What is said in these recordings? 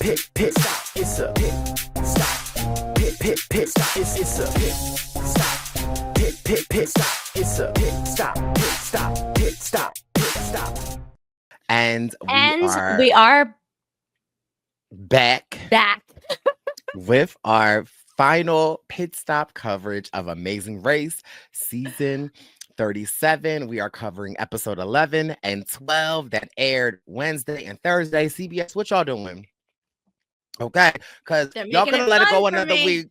pit stop. It's a pit stop. Pit stop. It's a pit stop. Pit stop. It's a pit stop. And we are back back with our final pit stop coverage of Amazing Race season 37. We are covering episode 11 and 12 that aired Wednesday and Thursday. CBS, what y'all doing? Okay, because y'all gonna let it go another week.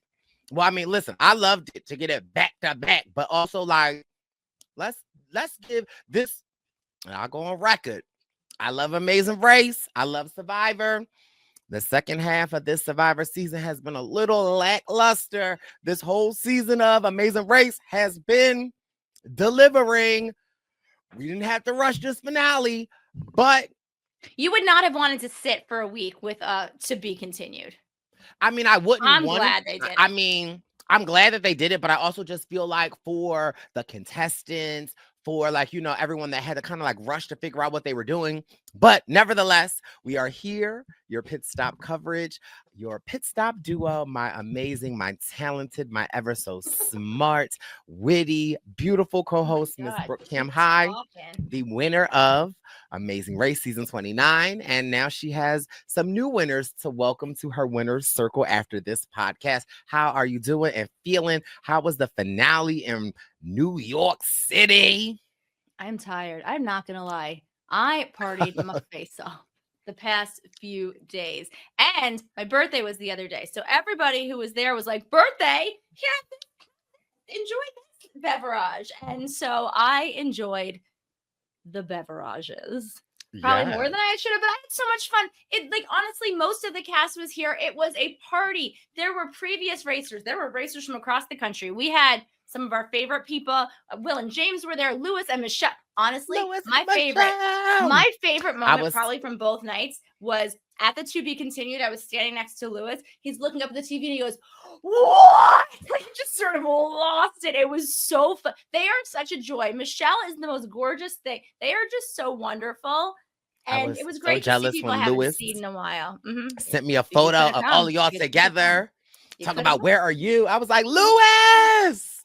Well, I mean, listen, I loved it to get it back to back, but also like let's give this. I'll go on record. I love Amazing Race. I love Survivor. The second half of this Survivor season has been a little lackluster. This whole season of Amazing Race has been delivering. We didn't have to rush this finale, but you would not have wanted to sit for a week with to be continued. I mean, I wouldn't. I'm glad they did it. I mean, I'm glad that they did it, but I also just feel like for the contestants, for like, you know, everyone that had to kind of like rush to figure out what they were doing. But nevertheless, we are here, your pit stop coverage, your pit stop duo, my amazing, my talented, my ever so smart, witty, beautiful co-host, Miss Brooke Camhi, the winner of Amazing Race season 29. And now she has some new winners to welcome to her winner's circle after this podcast. How are you doing and feeling? How was the finale in New York City? I'm tired. I'm not going to lie. I partied my face off the past few days. And my birthday was the other day. So everybody who was there was like, birthday? Yeah, enjoy this beverage. And so I enjoyed the beverages. Probably more than I should have, but I had so much fun. It like honestly, most of the cast was here. It was a party. There were previous racers. There were racers from across the country. We had some of our favorite people. Will and James were there. Lewis and Michelle. Honestly, my favorite moment probably from both nights was at the To Be Continued. I was standing next to Lewis. He's looking up at the TV and he goes, "What?" Like he just sort of lost it. It was so fun. They are such a joy. Michelle is the most gorgeous thing. They are just so wonderful. And it was great to see people I haven't seen in a while. Sent me a photo of all of y'all together. Talking about where are you? I was like, Lewis.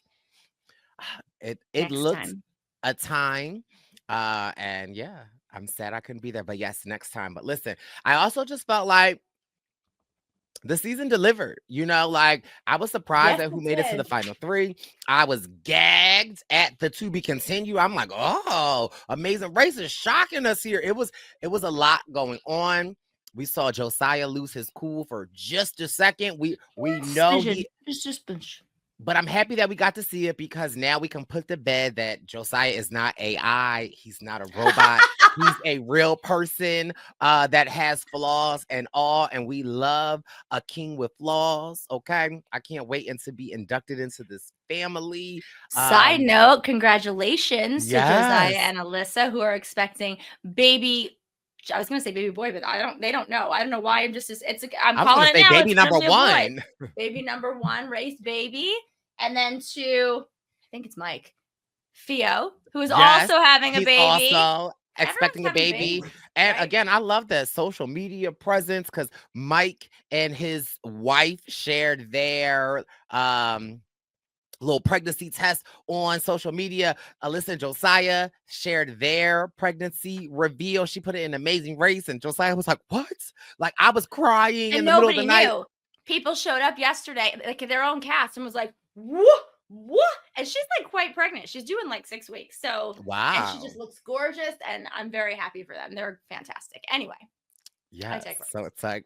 It looks a time. And yeah, I'm sad I couldn't be there. But yes, next time. But listen, I also just felt like the season delivered, you know, like I was surprised at who made it to the final three. I was gagged at the To Be Continued. I'm like, oh, Amazing Race is shocking us here. It was a lot going on. We saw Josiah lose his cool for just a second. We know but I'm happy that we got to see it because now we can put to bed that Josiah is not AI. He's not a robot. He's a real person that has flaws and all. And we love a king with flaws. Okay. I can't wait to be inducted into this family. Side note, congratulations to Josiah and Alyssa who are expecting baby. I was gonna say baby boy, but they don't know. I don't know why. I'm calling it now. Baby number one. Baby number one, race baby. And then to, I think it's Mike Theo, who is also having a baby. Also expecting a baby. And again, I love that social media presence because Mike and his wife shared their little pregnancy test on social media. Alyssa and Josiah shared their pregnancy reveal. She put it in Amazing Race, and Josiah was like, "What?" Like I was crying in the middle of the night. People showed up yesterday, like their own cast, and was like, "What? And she's like quite pregnant. She's doing like 6 weeks. So wow. And she just looks gorgeous, and I'm very happy for them. They're fantastic. Anyway. Yeah. So it's like,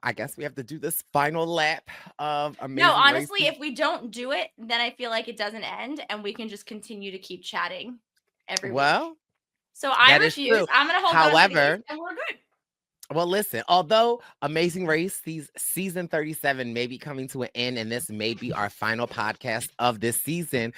I guess we have to do this final lap of Amazing No, honestly, Race. if we don't do it, then I feel like it doesn't end and we can just continue to keep chatting every week. So I refuse. I'm going to hold on to these and we're good. Well, listen, although Amazing Race season 37 may be coming to an end, and this may be our final podcast of this season,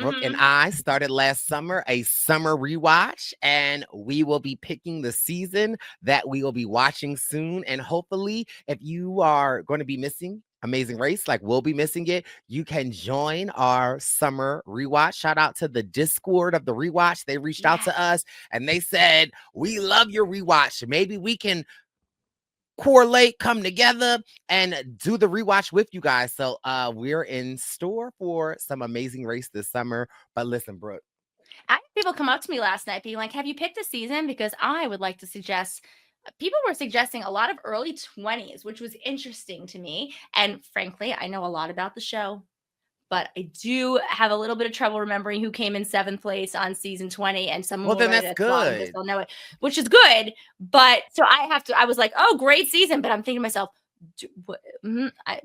Brooke and I started last summer a summer rewatch, and we will be picking the season that we will be watching soon. And hopefully, if you are going to be missing Amazing Race, like we'll be missing it, you can join our summer rewatch. Shout out to the Discord of the rewatch. They reached out to us and they said, we love your rewatch. Maybe we can correlate, come together, and do the rewatch with you guys. So we're in store for some amazing race this summer. But listen, Brooke. I had people come up to me last night being like, have you picked a season? Because I would like to suggest, people were suggesting a lot of early 20s, which was interesting to me. And frankly, I know a lot about the show, but I do have a little bit of trouble remembering who came in 7th place on season 20, and someone Well, will then write that's it at the bottom, just good. they'll know it, which is good. But so I was like, oh, great season. But I'm thinking to myself, I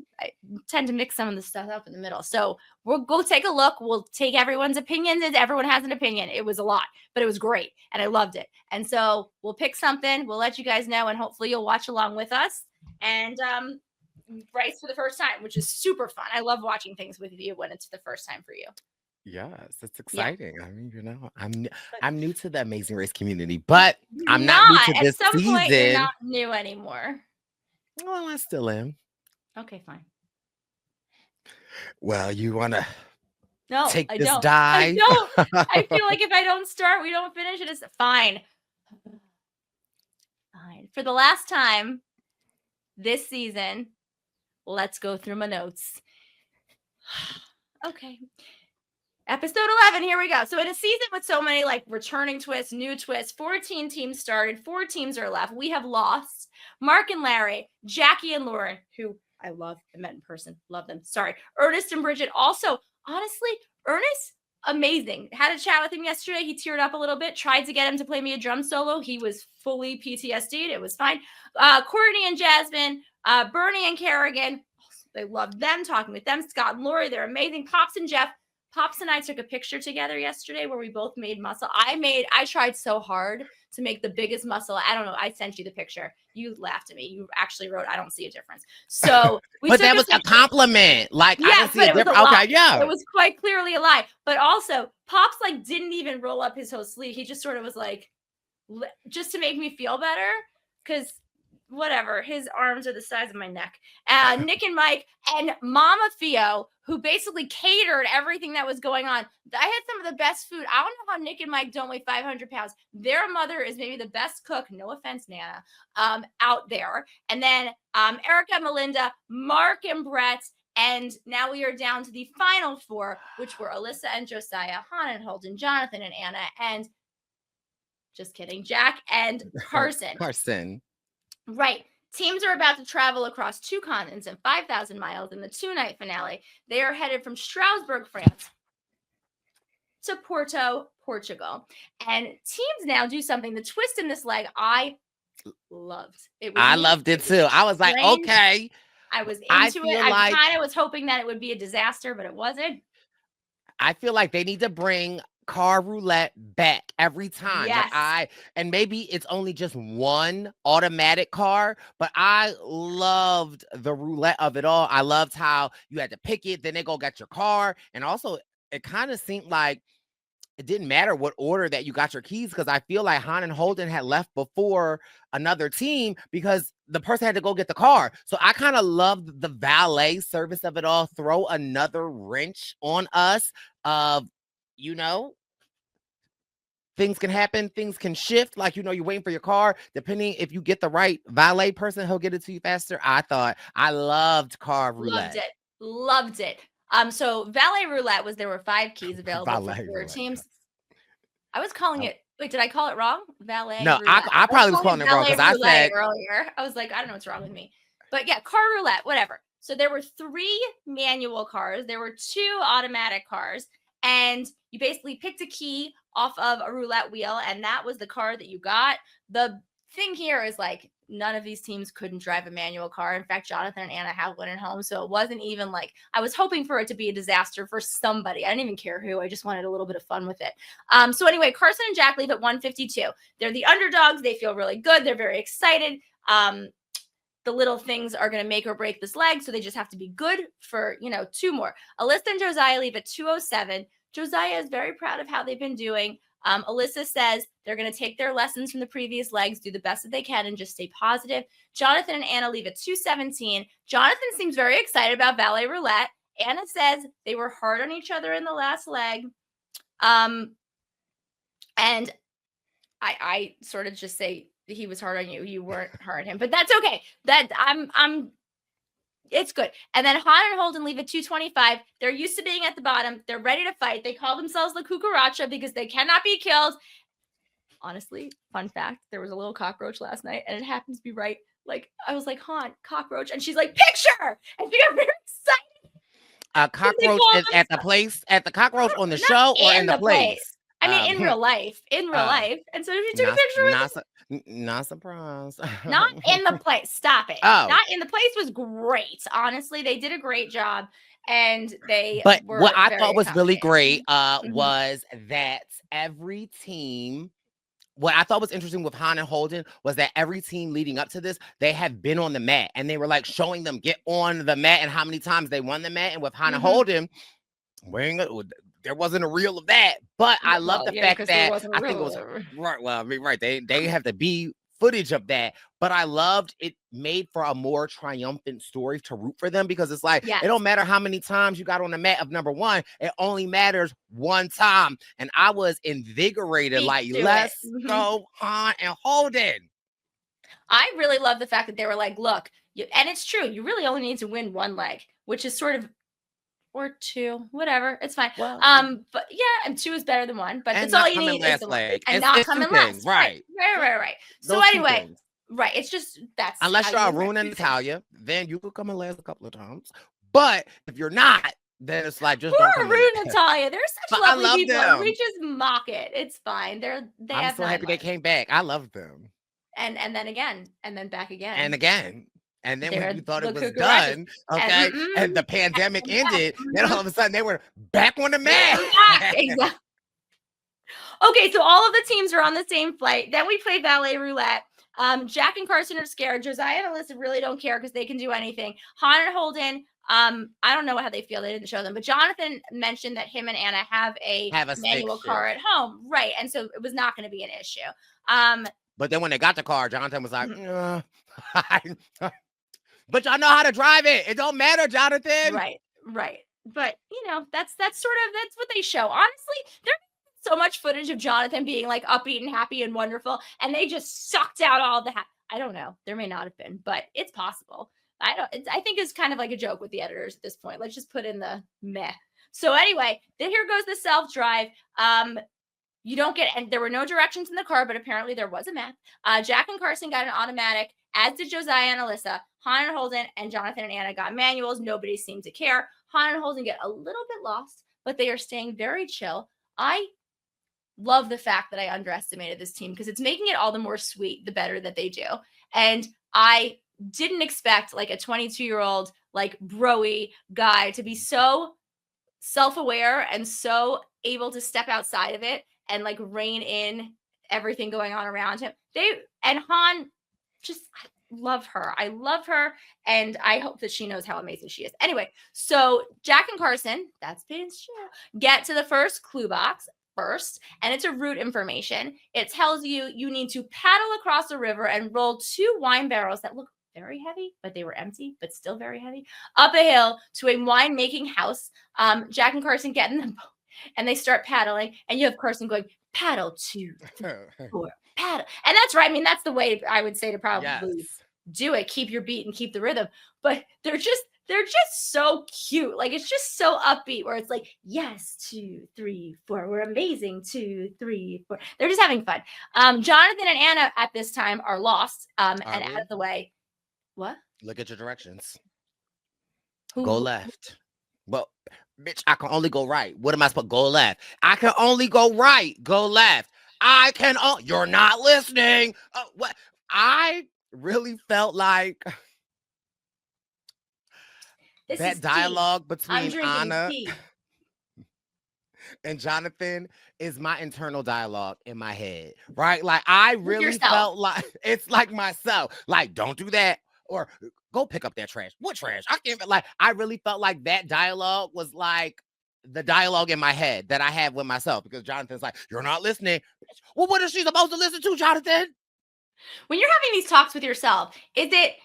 tend to mix some of the stuff up in the middle. So we'll go take a look. We'll take everyone's opinions, and everyone has an opinion. It was a lot, but it was great, and I loved it. And so we'll pick something. We'll let you guys know, and hopefully you'll watch along with us. And Brice for the first time, which is super fun. I love watching things with you when it's the first time for you. Yes, it's Yeah. exciting. I mean, I'm new to the Amazing Race community, but I'm Not not new to at this some point. You're season. not new anymore. Well, I still am. Okay, fine. Well, you want to No, take I this don't. dive? I don't. I feel like if I don't start, we don't finish it. It's fine. Fine. For the last time this season, let's go through my notes. Okay. Episode 11, here we go. So in a season with so many like returning twists, new twists, 14 teams started, 4 teams are left. We have lost Mark and Larry, Jackie and Lauren, who I love. I met in person. Love them. Sorry. Ernest and Bridget. Also, honestly, Ernest, amazing. Had a chat with him yesterday. He teared up a little bit. Tried to get him to play me a drum solo. He was fully PTSD'd. It was fine. Courtney and Jasmine, Bernie and Kerrigan. I love them, talking with them. Scott and Lori, they're amazing. Pops and Jeff. Pops and I took a picture together yesterday where we both made muscle. I tried so hard to make the biggest muscle. I don't know. I sent you the picture. You laughed at me. You actually wrote, I don't see a difference. So we But that was a compliment. Like, I yes, don't see but a it was a difference. lie. Okay, yeah. It was quite clearly a lie. But also, Pops like didn't even roll up his whole sleeve. He just sort of was like, just to make me feel better, because whatever, his arms are the size of my neck. Nick and Mike and Mama Theo, who basically catered everything that was going on. I had some of the best food. I don't know how Nick and Mike don't weigh 500 pounds. Their mother is maybe the best cook, no offense, Nana, out there. And then Erica and Melinda, Mark and Brett. And now we are down to the final 4, which were Alyssa and Josiah, Han and Holden, Jonathan and Anna, and just kidding, Jack and Carson. Right. Teams are about to travel across 2 continents and 5,000 miles in the 2-night finale. They are headed from Strasbourg, France to Porto, Portugal. And teams now do something. The twist in this leg, I loved. I loved it too. I was like, okay. I was into it. I kind of was hoping that it would be a disaster, but it wasn't. I feel like they need to bring car roulette back every time. Yes. Like and maybe it's only just one automatic car, but I loved the roulette of it all. I loved how you had to pick it, then they go get your car. And also it kind of seemed like it didn't matter what order that you got your keys, because I feel like Han and Holden had left before another team because the person had to go get the car. So I kind of loved the valet service of it all. Throw another wrench on us of, things can happen, things can shift. Like, you're waiting for your car. Depending if you get the right valet person, he'll get it to you faster. I loved car roulette. Loved it. So valet roulette there were 5 keys available for 4 teams. I was calling it. Wait, did I call it wrong? Valet. No, I probably was calling it wrong because I said earlier. I was like, I don't know what's wrong with me. But yeah, car roulette, whatever. So there were 3 manual cars. There were 2 automatic cars. And you basically picked a key off of a roulette wheel, and that was the car that you got. The thing here is like none of these teams couldn't drive a manual car. In fact, Jonathan and Anna have one at home, so it wasn't even like I was hoping for it to be a disaster for somebody. I didn't even care who. I just wanted a little bit of fun with it. So anyway, Carson and Jack leave at 152. They're the underdogs. They feel really good. They're very excited. The little things are going to make or break this leg, so they just have to be good for 2 more. Alyssa and Josiah leave at 207. Josiah is very proud of how they've been doing. Alyssa says they're going to take their lessons from the previous legs, do the best that they can, and just stay positive. Jonathan and Anna leave at 217. Jonathan seems very excited about valet roulette. Anna says they were hard on each other in the last leg. And I sort of just say, he was hard on you. You weren't hard on him, but that's okay. It's good. And then Han and Holden leave at 2:25. They're used to being at the bottom. They're ready to fight. They call themselves the Cucaracha because they cannot be killed. Honestly, fun fact, there was a little cockroach last night, and it happens to be right. Like, I was like, Han, cockroach. And she's like, picture! And she got very excited. A cockroach is at the place, at the cockroach on the show or in the place? I mean, in real life. And so she took a picture with them. Not surprised. Not in the place. Stop it. Oh. Not in the place was great. Honestly, they did a great job. And But were what I very thought was really great accommodating. was that every team, what I thought was interesting with Han and Holden was that every team leading up to this, they had been on the mat and they were like showing them get on the mat and how many times they won the mat. And with Han and Holden, there wasn't a reel of that. But I love the fact that I think it was right. Well, I mean, right. They have the B footage of that, but I loved it. Made for a more triumphant story to root for them, because it's like it don't matter how many times you got on the mat of number one, it only matters one time. And I was invigorated, let's go Han and Holden. I really love the fact that they were like, look, and it's true, you really only need to win one leg, which is sort of, or two, whatever, it's fine. Well, but yeah, and two is better than one, but that's all you need is the leg, and not come in last. Right. So anyway, right, it's just that's unless you're ruining Natalia, then you could come in last a couple of times. But if you're not, then it's like just don't come ruin Natalia. They're such lovely people. Them. We just mock it. It's fine. I'm so happy they came back. I love them. And then again, and then back again, and again. And then when you thought it was done, okay, and the pandemic ended, then all of a sudden they were back on the mat. Exactly. Okay, so all of the teams are on the same flight. Then we play Valet Roulette. Jack and Carson are scared. Josiah and Alyssa really don't care because they can do anything. Han and Holden, I don't know how they feel. They didn't show them. But Jonathan mentioned that him and Anna have a manual car at home. Right. And so it was not going to be an issue. But then when they got the car, Jonathan was like, but y'all know how to drive it. It don't matter, Jonathan. Right. But, that's what they show. Honestly, there's so much footage of Jonathan being like upbeat and happy and wonderful, and they just sucked out all the I don't know. There may not have been, but it's possible. I think it's kind of like a joke with the editors at this point. Let's just put in the meh. So anyway, then here goes the self-drive. You don't get, and there were no directions in the car, but apparently there was a map. Jack and Carson got an automatic, as did Josiah and Alyssa. Han and Holden and Jonathan and Anna got manuals. Nobody seemed to care. Han and Holden get a little bit lost, but they are staying very chill. I love the fact that I underestimated this team because it's making it all the more sweet the better that they do. And I didn't expect like a 22-year-old, like bro-y guy to be so self-aware and so able to step outside of it and like rein in everything going on around him. And Han, just love her. I love her. And I hope that she knows how amazing she is. Anyway, so Jack and Carson, that's Paige's show, get to the first clue box first, and it's a route information. It tells you need to paddle across a river and roll 2 wine barrels that look very heavy, but they were empty, but still very heavy, up a hill to a winemaking house. Jack and Carson get in the boat and they start paddling, and you have Carson going, paddle 2, 3, 4, paddle. And that's right. I mean, that's the way I would say to probably do it. Keep your beat and keep the rhythm. But they're just so cute. Like, it's just so upbeat where it's like, yes, 2, 3, 4. We're amazing. 2, 3, 4. They're just having fun. Jonathan and Anna at this time are lost and out of the way. What? Look at your directions. Go left. Well, bitch, I can only go right. What am I supposed to go left? I can only go right. Go left. You're not listening. What? I really felt like that dialogue between Anna and Jonathan is my internal dialogue in my head, right? Like, I really felt like it's like myself. Like, don't do that, or go pick up that trash. What trash? I really felt like that dialogue was like the dialogue in my head that I have with myself, because Jonathan's like, you're not listening. Well, what is she supposed to listen to, Jonathan? When you're having these talks with yourself, is it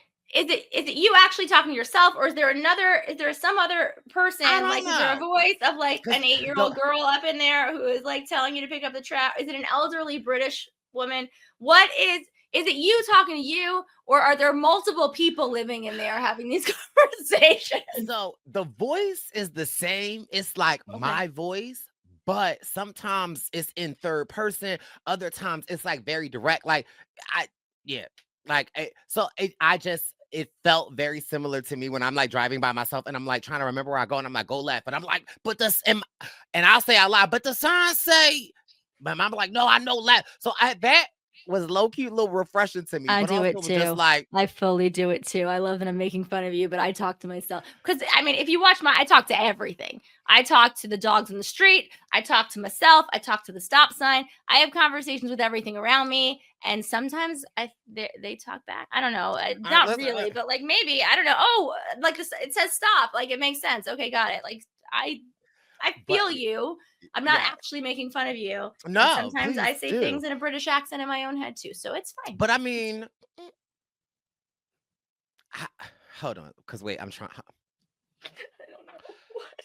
you actually talking to yourself, or is there some other person? Like, is there a voice of like an 8-year-old girl up in there who is like telling you to pick up the trash? Is it an elderly British woman? What is Is it you talking to you, or are there multiple people living in there having these conversations? So the voice is the same. It's like Okay. my voice, but sometimes it's in third person. Other times it's like very direct. Like it felt very similar to me when I'm like driving by myself and I'm like trying to remember where I go and I'm like, go left. And I'm like, but this, and I'll say out loud, but the sign say, but I'm like, no, I know left. So that was low key, little refreshing to me. I but do also it was too. Just like, I fully do it too. I love that I'm making fun of you, but I talk to myself. Because, I mean, if you watch I talk to everything. I talk to the dogs in the street. I talk to myself. I talk to the stop sign. I have conversations with everything around me. And sometimes they talk back. I don't know. Not listen, really, but like maybe, I don't know. Oh, like it says stop. Like it makes sense. Okay, got it. Like I feel you. I'm not actually making fun of you. no, And sometimes I please say do. things in a British accent in my own head too. So it's fine. But I mean, hold on, because wait, I'm trying. I don't know. What?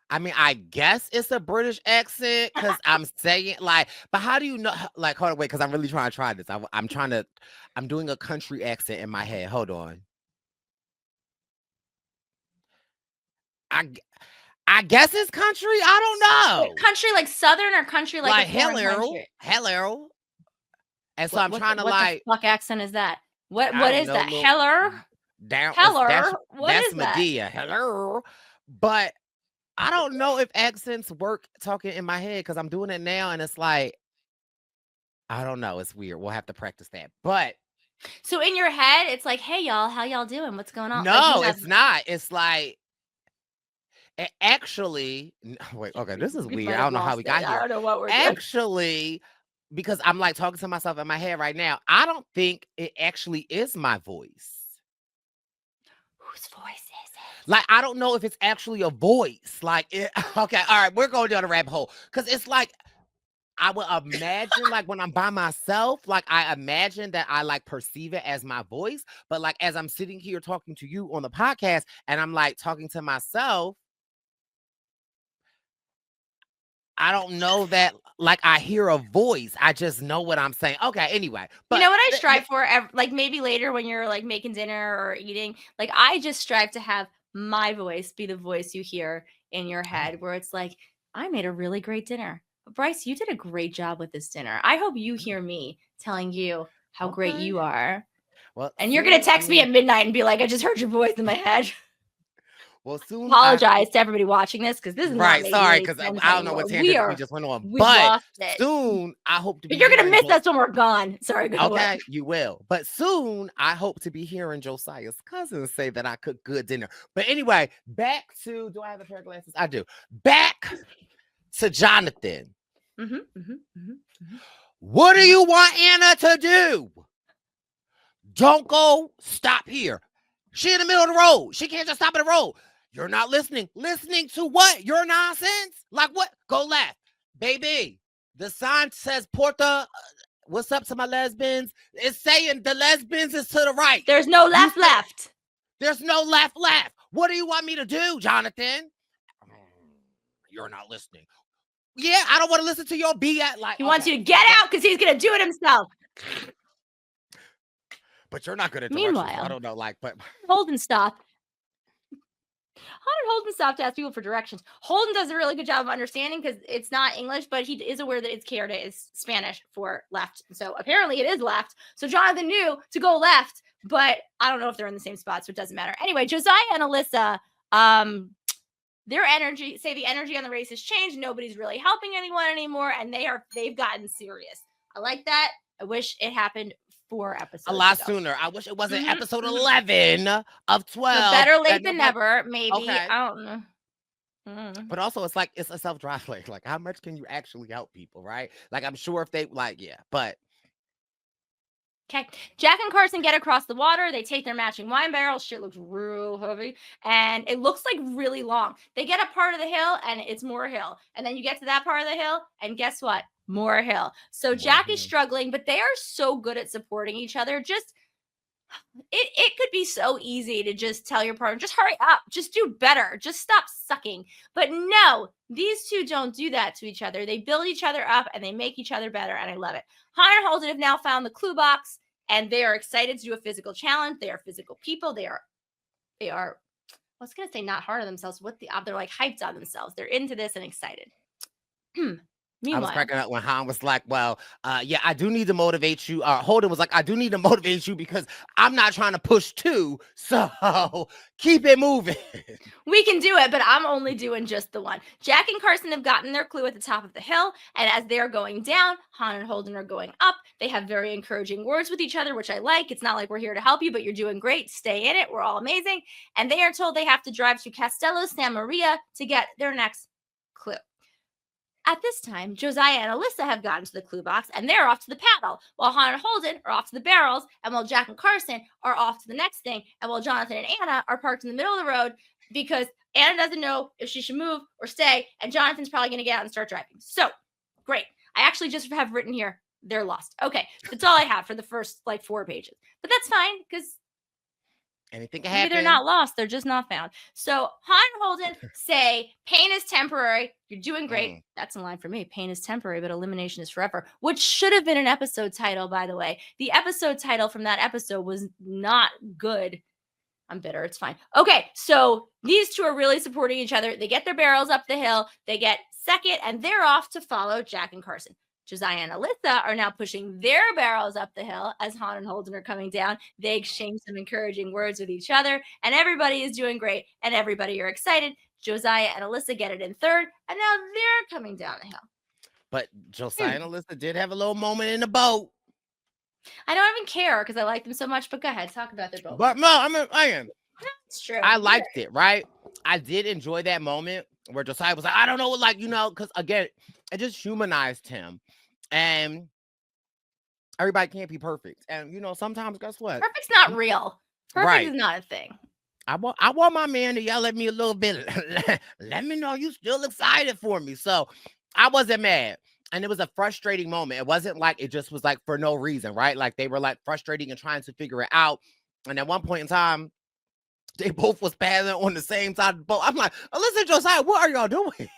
I mean, I guess it's a British accent because I'm saying like, but how do you know? Like, hold on, wait, because I'm really trying to try this. I'm doing a country accent in my head. Hold on. I guess it's country. I don't know. Wait, country like southern or country like a foreign hello, country? hello. And so I'm trying to what like. the fuck accent is that? What I is don't that? know, Heller? Down. Heller? What That's is that? Medea. Hello. But I don't know if accents work talking in my head because I'm doing it now and it's like, I don't know. It's weird. We'll have to practice that. But So in your head, it's like, hey y'all, how y'all doing? What's going on? no, it's not. It's like actually. Wait, okay, this is weird. I don't know how we got here. I don't know what we're doing. Actually, because I'm like talking to myself in my head right now, I don't think it actually is my voice. Whose voice is it? Like, I don't know if it's actually a voice. Like, okay, all right, we're going down a rabbit hole. Because it's like, I would imagine, like, when I'm by myself, like, I imagine that I, like, perceive it as my voice. But, like, as I'm sitting here talking to you on the podcast and I'm, like, talking to myself, I don't know that, like, I hear a voice. I just know what I'm saying. Okay, anyway. But you know what I strive for? Like, maybe later when you're, like, making dinner or eating, like, I just strive to have my voice be the voice you hear in your head, where it's like, I made a really great dinner. Brice, you did a great job with this dinner. I hope you hear me telling you how great you are. Well, and you're going to text me at midnight and be like, I just heard your voice in my head. Well, soon. Apologize to everybody watching this because this is right. Not Sorry, because I don't know what tangent we just went on. But soon, I hope to be. But you're gonna miss us when we're gone. Sorry. Okay, you will. But soon, I hope to be hearing Josiah's cousins say that I cook good dinner. But anyway, back to. Do I have a pair of glasses? I do. Back to Jonathan. What do you want Anna to do? Don't go. Stop here. She in the middle of the road. She can't just stop at the road. You're not listening. Listening to what? Your nonsense? Like what? Go left. Baby, the sign says Porto. What's up to my lesbians? It's saying the lesbians is to the right. There's no left. There's no left. What do you want me to do, Jonathan? You're not listening. Yeah, I don't want to listen to your BS. Like, he wants you to get out because he's going to do it himself. But you're not good at directions. Meanwhile, I don't know, like, but Holden stopped. How did Holden stop to ask people for directions? Holden does a really good job of understanding because it's not English, but he is aware that it's izquierda is Spanish for left. So apparently it is left. So Jonathan knew to go left, but I don't know if they're in the same spot, so it doesn't matter. Anyway, Josiah and Alyssa, their energy, the energy on the race has changed. Nobody's really helping anyone anymore, and they've gotten serious. I like that. I wish it happened 4 episodes a lot ago. sooner. I wish it wasn't episode 11 of 12. But better late than never, maybe. Okay. I don't know. But also, it's like, it's a self-drive. Like, how much can you actually help people, right? Like, I'm sure if they, like, yeah, but. Okay. Jack and Carson get across the water. They take their matching wine barrels. Shit looks real heavy. And it looks like really long. They get a part of the hill, and it's more hill. And then you get to that part of the hill, and guess what? More hill. So Jack is struggling, but they are so good at supporting each other. Just it could be so easy to just tell your partner, just hurry up, just do better, just stop sucking. But no, these two don't do that to each other. They build each other up and they make each other better, and I love it. Hannah and Holden have now found the clue box, and they are excited to do a physical challenge. They are physical people. They are I was gonna say not hard on themselves. They're like hyped on themselves. They're into this and excited. I was Meanwhile, cracking up when Han was like, well, yeah, I do need to motivate you. Holden was like, I do need to motivate you because I'm not trying to push too. So keep it moving. we can do it, but I'm only doing just the one. Jack and Carson have gotten their clue at the top of the hill, and as they're going down, Han and Holden are going up. They have very encouraging words with each other, which I like. It's not like we're here to help you, but you're doing great. Stay in it. We're all amazing. And they are told they have to drive to Castello San Maria to get their next clue. At this time, Josiah and Alyssa have gotten to the clue box, and they're off to the paddle, while Han and Holden are off to the barrels, and while Jack and Carson are off to the next thing, and while Jonathan and Anna are parked in the middle of the road because Anna doesn't know if she should move or stay, and Jonathan's probably going to get out and start driving. So, great. I actually just have written here, they're lost. Okay, that's all I have for the first, 4 pages. But that's fine, because anything can maybe happen. they're not lost. They're just not found. So Han and Holden say, pain is temporary. You're doing great. That's a line for me. Pain is temporary, but elimination is forever, which should have been an episode title, by the way. The episode title from that episode was not good. I'm bitter. It's fine. Okay, so these two are really supporting each other. They get their barrels up the hill. They get second, and they're off to follow Jack and Carson. Josiah and Alyssa are now pushing their barrels up the hill as Han and Holden are coming down. They exchange some encouraging words with each other, and everybody is doing great, and everybody are excited. Josiah and Alyssa get it in third, and now they're coming down the hill. But Josiah and Alyssa did have a little moment in the boat. I don't even care because I like them so much, but go ahead, talk about their boat. But no, I am. It's true. I liked it, right? I did enjoy that moment where Josiah was like, I don't know, because again, it just humanized him. And everybody can't be perfect. And sometimes guess what? Perfect's not real. Perfect Right. is not a thing. I want my man to yell at me a little bit. Let me know you still excited for me. So I wasn't mad. And it was a frustrating moment. It wasn't like it just was like for no reason, right? Like they were like frustrating and trying to figure it out. And at one point in time, they both was paddling on the same side of the boat. I'm like, Alyssa, Josiah, what are y'all doing?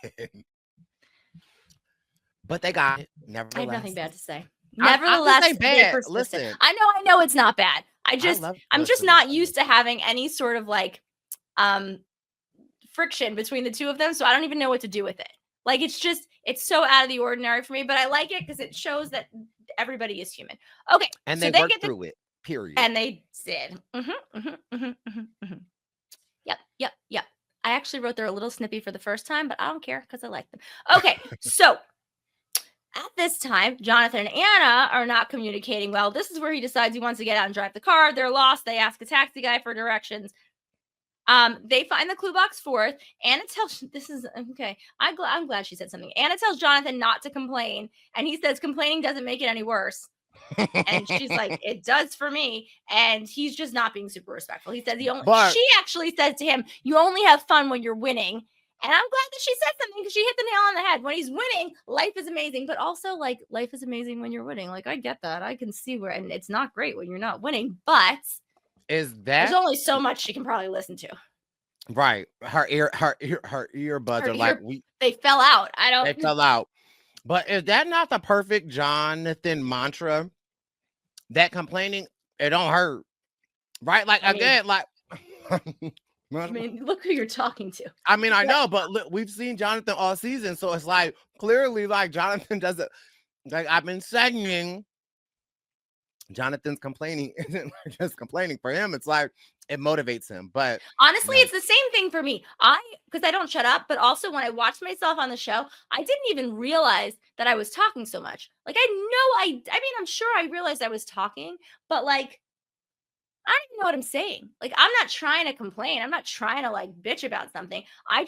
But they got it. Nevertheless. I have nothing bad to say. Nevertheless, I bad. Listen, I know it's not bad. I'm just not used to having any sort of friction between the two of them, so I don't even know what to do with it. Like it's so out of the ordinary for me, but I like it because it shows that everybody is human. Okay, and so they worked through it. Period. And they did. Yep. I actually wrote they're a little snippy for the first time, but I don't care because I like them. Okay, so. At this time, Jonathan and Anna are not communicating well. This is where he decides he wants to get out and drive the car. They're lost. They ask a taxi guy for directions. They find the clue box fourth. Anna tells, this is okay. I'm glad she said something. Anna tells Jonathan not to complain. And he says, complaining doesn't make it any worse. And she's like, it does for me. And he's just not being super respectful. He says she actually says to him, you only have fun when you're winning. And I'm glad that she said something because she hit the nail on the head. When he's winning, life is amazing. But also, life is amazing when you're winning. I get that. I can see where, and it's not great when you're not winning. But there's only so much she can probably listen to. Right. Her earbuds are they fell out. They fell out. But is that not the perfect Jonathan mantra? That complaining, it don't hurt. Right? I mean, look who you're talking to. I mean, I know, but look, we've seen Jonathan all season, so it's clearly Jonathan doesn't. I've been saying, Jonathan's complaining isn't just complaining for him. It's it motivates him. But honestly, it's the same thing for me. Because I don't shut up, but also when I watched myself on the show, I didn't even realize that I was talking so much. I mean, I'm sure I realized I was talking, but I don't even know what I'm saying. I'm not trying to complain. I'm not trying to bitch about something. I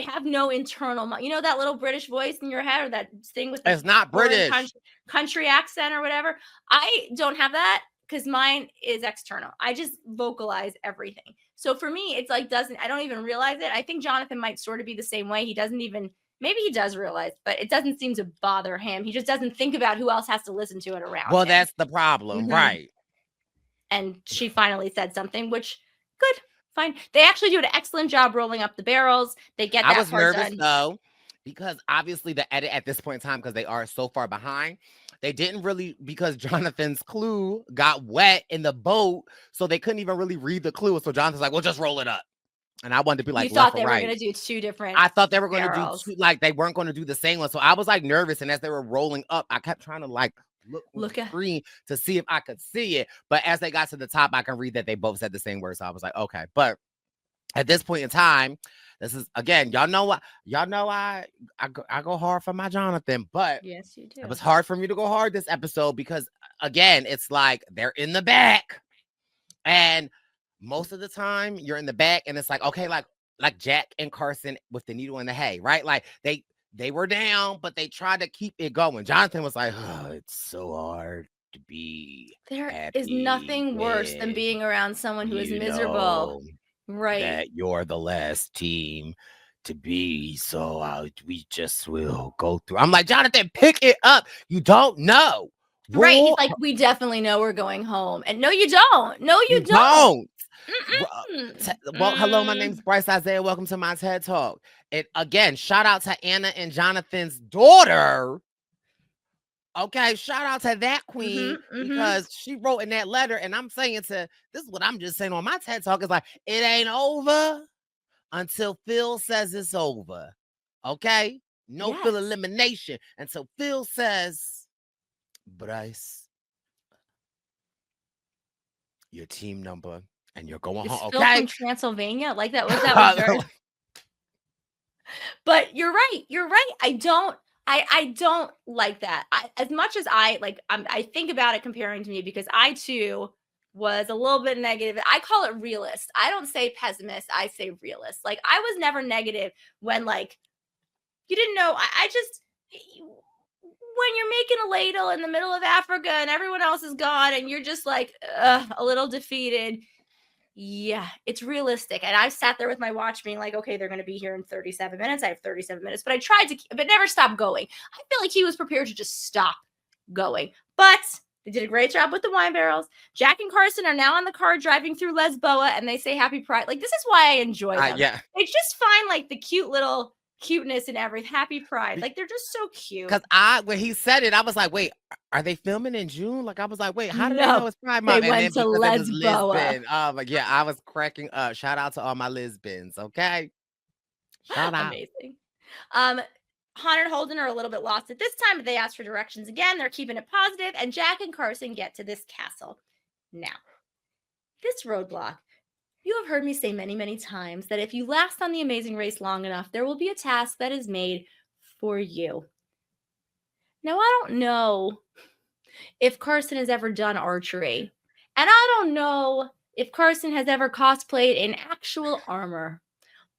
have no internal, that little British voice in your head or that thing with it's not British country accent or whatever. I don't have that because mine is external. I just vocalize everything. So for me, it's I don't even realize it. I think Jonathan might sort of be the same way. He doesn't even, maybe he does realize, but it doesn't seem to bother him. He just doesn't think about who else has to listen to it around him. That's the problem. Mm-hmm. Right. And she finally said something, which good, fine. They actually do an excellent job rolling up the barrels. They get that I was part nervous done. though, because obviously the edit at this point in time, because they are so far behind, they didn't really, because Jonathan's clue got wet in the boat, so they couldn't even really read the clue. So Jonathan's like, well, just roll it up. And I wanted to be like, You thought left or they were right. going to do two different I thought they were going to do barrels. two, like they weren't going to do the same one. So I was like nervous. And as they were rolling up, I kept trying to like look at the screen to see if I could see it. But as they got to the top, I can read that they both said the same word. So I was like, okay. But at this point in time, this is again, y'all know I go hard for my Jonathan, but yes, you do. it was hard for me to go hard this episode because again, it's like they're in the back, and most of the time you're in the back, and it's like okay, like Jack and Carson with the needle in the hay, right? Like they were down, but they tried to keep it going. Jonathan was like, oh, it's so hard to be. There is nothing worse than being around someone who is miserable. Right. That you're the last team to be. So we just will go through. I'm like, Jonathan, pick it up. You don't know. Right. He's like, we definitely know we're going home. And no, you don't. No, you don't. Well, hello, my name's Brice Izyah. Welcome to my TED Talk. And again, shout out to Anna and Jonathan's daughter. Okay, shout out to that queen because she wrote in that letter, and I'm saying this is what I'm just saying on my TED Talk is like, it ain't over until Phil says it's over. Okay? No Phil elimination until Phil says, Brice, your team number, and you're going home. Phil Okay? from Transylvania? Like that was that. But you're right. You're right. I don't like that. As much as I think about it comparing to me because I too was a little bit negative. I call it realist. I don't say pessimist. I say realist. Like I was never negative when like you didn't know. I just when you're making a ladle in the middle of Africa and everyone else is gone and you're just like a little defeated. Yeah, it's realistic. And I've sat there with my watch being like, okay, they're going to be here in 37 minutes. I have 37 minutes, but I tried to, but never stop going. I feel like he was prepared to just stop going, but they did a great job with the wine barrels. Jack and Carson are now on the car driving through Lesboa and they say happy pride. Like, this is why I enjoy them. Yeah. They just find like the cute little cuteness and everything. Happy pride. Like they're just so cute. Because when he said it, I was like, wait, are they filming in June? Like I was like, wait, how did they know it's Pride Month? They went to Lesboa. But yeah, I was cracking up. Shout out to all my Lisbons, okay? Shout out. Amazing. Hunter and Holden are a little bit lost at this time, but they ask for directions again. They're keeping it positive, and Jack and Carson get to this castle. Now, this roadblock. You have heard me say many, many times that if you last on the Amazing Race long enough, there will be a task that is made for you. Now, I don't know if Carson has ever done archery, and I don't know if Carson has ever cosplayed in actual armor.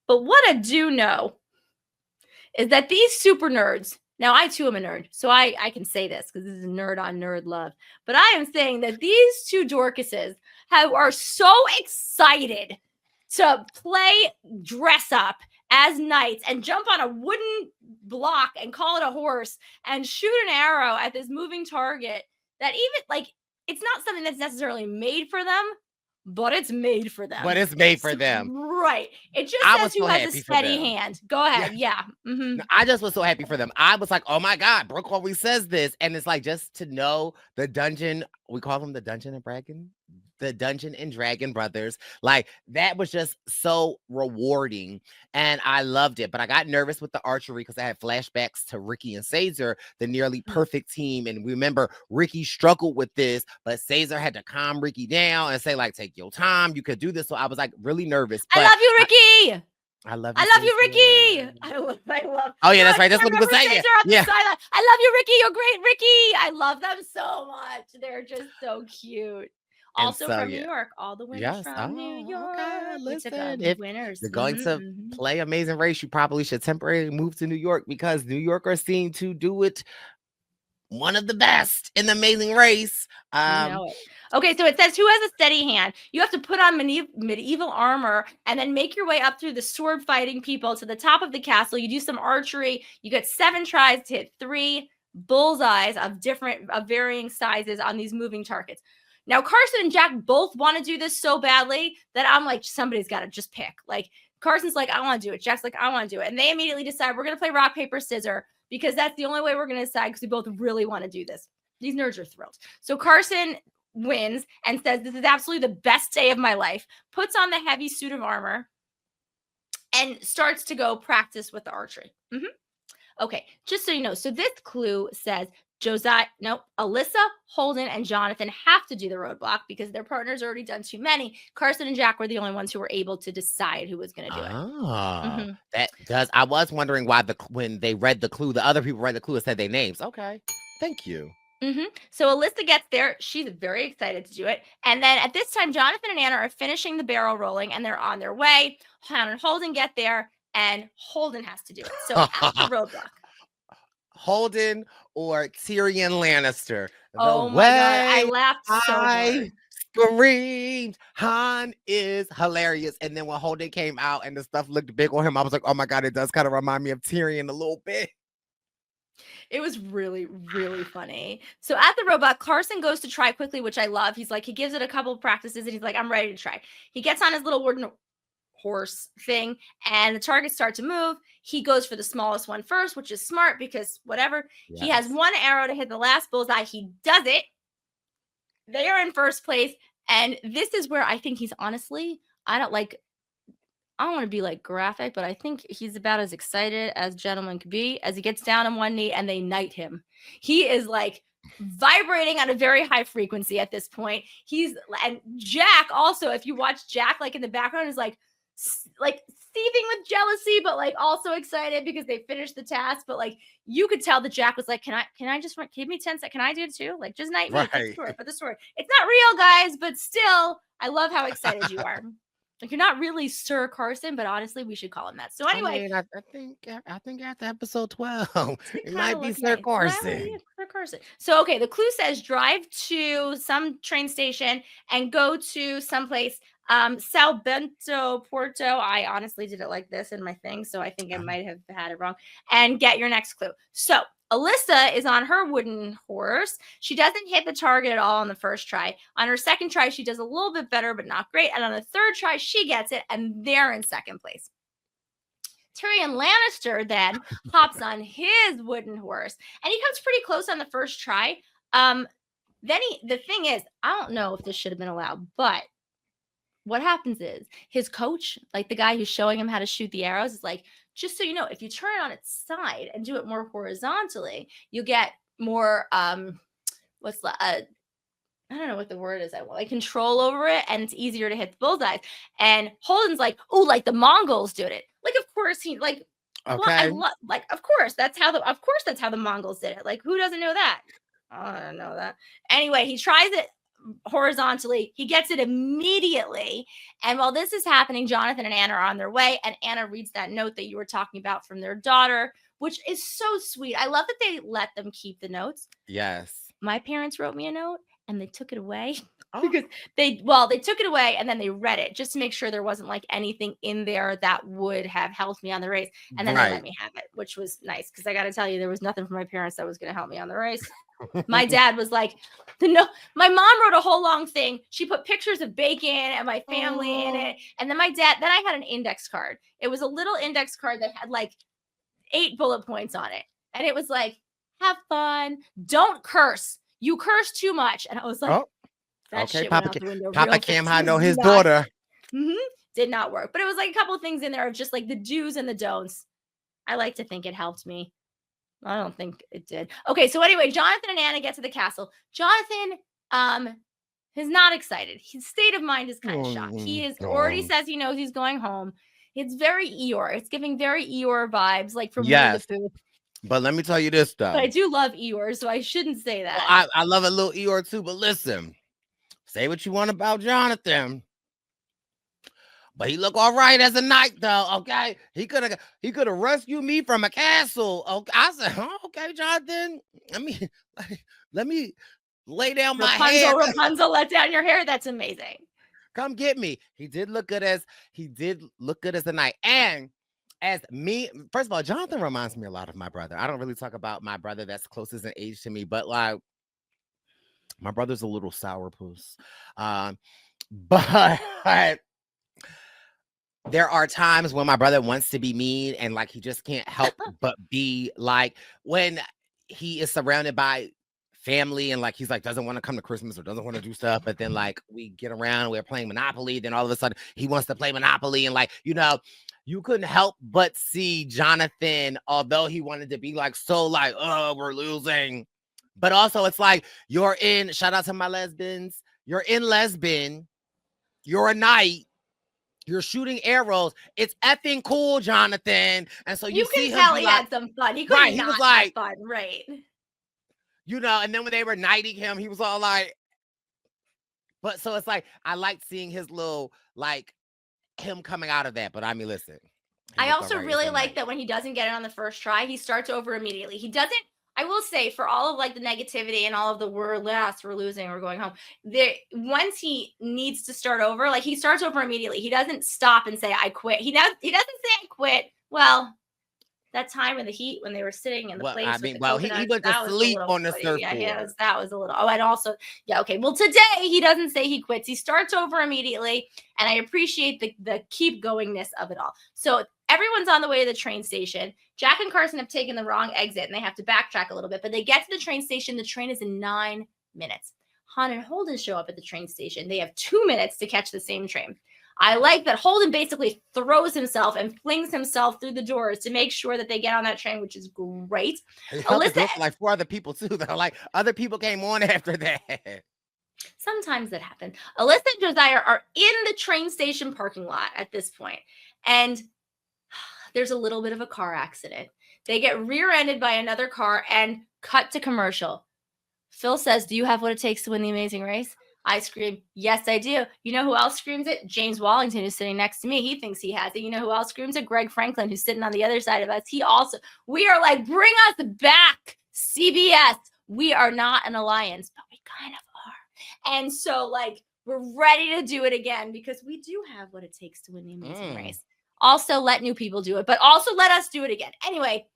But what I do know is that these super nerds, now I too am a nerd, so I can say this because this is nerd on nerd love, but I am saying that these two Dorcases are so excited to play dress up as knights and jump on a wooden block and call it a horse and shoot an arrow at this moving target that even like it's not something that's necessarily made for them, but it's made for them. Right. It just says who has a steady hand. Go ahead. Yeah. I just was so happy for them. I was like, oh my God, Brooke always says this. And it's like just to know the dungeon, we call them the Dungeon and Dragon brothers. Like that was just so rewarding and I loved it. But I got nervous with the archery because I had flashbacks to Ricky and Caesar, the nearly perfect team. And remember, Ricky struggled with this, but Caesar had to calm Ricky down and say, like, take your time. You could do this. So I was like really nervous. I love you, Ricky. I love you, Ricky. I love. Oh yeah, that's right. That's what he was saying. Yeah. I love you, Ricky. You're great, Ricky. I love them so much. They're just so cute. Also from New York, all the winners from New York. Okay. Listen, if you're going to play Amazing Race, you probably should temporarily move to New York because New Yorkers seem to do it one of the best in the Amazing Race. Okay, so it says who has a steady hand. You have to put on medieval armor and then make your way up through the sword fighting people to the top of the castle. You do some archery. You get 7 tries to hit 3 bullseyes of varying sizes on these moving targets. Now, Carson and Jack both want to do this so badly that I'm like, somebody's got to just pick. Like, Carson's like, I want to do it. Jack's like, I want to do it. And they immediately decide we're going to play rock, paper, scissors because that's the only way we're going to decide because we both really want to do this. These nerds are thrilled. So Carson wins and says, this is absolutely the best day of my life, puts on the heavy suit of armor, and starts to go practice with the archery. Okay, just so you know, so this clue says Alyssa, Holden, and Jonathan have to do the roadblock because their partner's already done too many. Carson and Jack were the only ones who were able to decide who was going to do it. That does. I was wondering why when they read the clue, the other people read the clue and said their names. Okay, thank you. So Alyssa gets there. She's very excited to do it. And then at this time, Jonathan and Anna are finishing the barrel rolling and they're on their way. Hannah and Holden get there and Holden has to do it. So at the roadblock. Holden or Tyrion Lannister. Oh my God. I laughed so hard. Screamed. Han is hilarious. And then when Holden came out and the stuff looked big on him, I was like, oh my God, it does kind of remind me of Tyrion a little bit. It was really, really funny. So at the robot, Carson goes to try quickly, which I love. He's like, he gives it a couple of practices and he's like, I'm ready to try. He gets on his little wooden horse thing and the targets start to move. He goes for the smallest one first, which is smart because whatever. Yes. He has one arrow to hit the last bullseye. He does it. They are in first place. And this is where I think he's honestly, I don't want to be like graphic, but I think he's about as excited as a gentleman could be as he gets down on one knee and they knight him. He is like vibrating on a very high frequency at this point. And Jack also, if you watch Jack, like in the background, is like seething with jealousy, but like also excited because they finished the task. But like you could tell that Jack was like, can I just give me 10 seconds? Can I do it too? Like just knight me for the story. It's not real, guys, but still, I love how excited you are. Like you're not really Sir Carson, but honestly, we should call him that. So anyway, I think after episode 12, it might be Sir Carson. Sir Carson. So okay, the clue says drive to some train station and go to someplace. Sao Bento, Porto. I honestly did it like this in my thing, so I think I might have had it wrong. And get your next clue. So Alyssa is on her wooden horse. She doesn't hit the target at all on the first try. On her second try, she does a little bit better, but not great. And on the third try, she gets it, and they're in second place. Tyrion Lannister then hops on his wooden horse, and he comes pretty close on the first try. The thing is, I don't know if this should have been allowed, but what happens is his coach, like the guy who's showing him how to shoot the arrows, is like, just so you know, if you turn it on its side and do it more horizontally, you get more, I don't know what the word is. I want like control over it, and it's easier to hit the bullseye. And Holden's like, oh, like the Mongols did it. Like, of course he like, okay. Of course that's how the Mongols did it. Like, who doesn't know that? I don't know that. Anyway, he tries it horizontally. He gets it immediately. And while this is happening, Jonathan and Anna are on their way. And Anna reads that note that you were talking about from their daughter, which is so sweet. I love that they let them keep the notes. Yes. My parents wrote me a note and they took it away because they took it away and then they read it just to make sure there wasn't like anything in there that would have helped me on the race. And then they let me have it, which was nice because I got to tell you, there was nothing from my parents that was going to help me on the race. My dad was like, my mom wrote a whole long thing. She put pictures of bacon and my family in it. And then I had an index card. It was a little index card that had like 8 bullet points on it. And it was like, have fun. Don't curse. You curse too much. And I was like, okay, Papa Camhi know his daughter. Did not work. But it was like a couple of things in there of just like the do's and the don'ts. I like to think it helped me. I don't think it did. Okay, so anyway, Jonathan and Anna get to the castle. Jonathan is not excited. His state of mind is kind of shocked. He is already says he knows he's going home. It's very Eeyore. It's giving very Eeyore vibes, like from Winnie the Pooh. But let me tell you this, though. But I do love Eeyore, so I shouldn't say that. Well, I love a little Eeyore, too. But listen, say what you want about Jonathan. But he look all right as a knight, though. Okay, he could have rescued me from a castle. Okay, I said, okay, Jonathan. Let me lay down my head. Rapunzel, let down your hair. That's amazing. Come get me. He did look good as a knight. And as me, first of all, Jonathan reminds me a lot of my brother. I don't really talk about my brother that's closest in age to me, but like My brother's a little sourpuss. But there are times when my brother wants to be mean and like he just can't help but be like when he is surrounded by family and like he's like doesn't want to come to Christmas or doesn't want to do stuff, but then like we get around, we're playing Monopoly, then all of a sudden he wants to play Monopoly and like, you know, you couldn't help but see Jonathan, although he wanted to be like so like, oh, we're losing. But also it's like you're in, shout out to my lesbians, you're in lesbian, you're a knight, you're shooting arrows. It's effing cool, Jonathan. And so you see can him tell be he like, had some fun. He couldn't right, he not was have like, fun, right? you know, and then when they were knighting him, he was all like, but so it's like, I like seeing his little, like, him coming out of that. But I mean, listen. I also really like that when he doesn't get it on the first try, he starts over immediately. He doesn't, I will say, for all of like the negativity and all of the we're last, we're losing, we're going home. There, once he needs to start over, like he starts over immediately. He doesn't stop and say, I quit. He doesn't say I quit. Well, that time in the heat when they were sitting in the place. I mean, with the well, he went to sleep on the surfboard. Yeah, that was a little. Oh, and also, yeah, okay. Well, today he doesn't say he quits. He starts over immediately, and I appreciate the keep goingness of it all. So everyone's on the way to the train station. Jack and Carson have taken the wrong exit, and they have to backtrack a little bit. But they get to the train station. The train is in 9 minutes. Han and Holden show up at the train station. They have 2 minutes to catch the same train. I like that Holden basically throws himself and flings himself through the doors to make sure that they get on that train, which is great. Alyssa, like 4 other people too, though. Like other people came on after that. Sometimes that happens. Alyssa and Josiah are in the train station parking lot at this point, and there's a little bit of a car accident. They get rear-ended by another car and cut to commercial. Phil says, "Do you have what it takes to win the Amazing Race?" I scream, "Yes, I do." You know who else screams it? James Wallington, who's sitting next to me. He thinks he has it. You know who else screams it? Greg Franklin, who's sitting on the other side of us. He also, we are like, bring us back, CBS. We are not an alliance, but we kind of are. And so, like, we're ready to do it again because we do have what it takes to win the Amazing Race. Also, let new people do it, but also let us do it again. Anyway,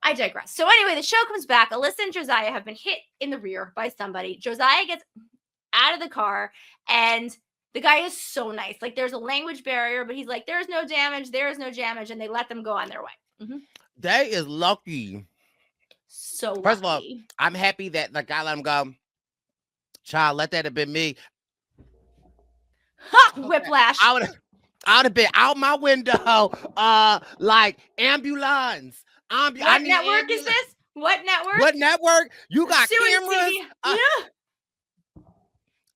I digress. So anyway, the show comes back. Alyssa and Josiah have been hit in the rear by somebody. Josiah gets out of the car, and the guy is so nice. Like, there's a language barrier, but he's like, there's no damage, and they let them go on their way. They is lucky. So lucky. First of all, I'm happy that the guy let him go. Child, let that have been me. Ha! Whiplash. I would have been out my window, like ambulance. What network is this? What network? What network? You got cameras? Yeah.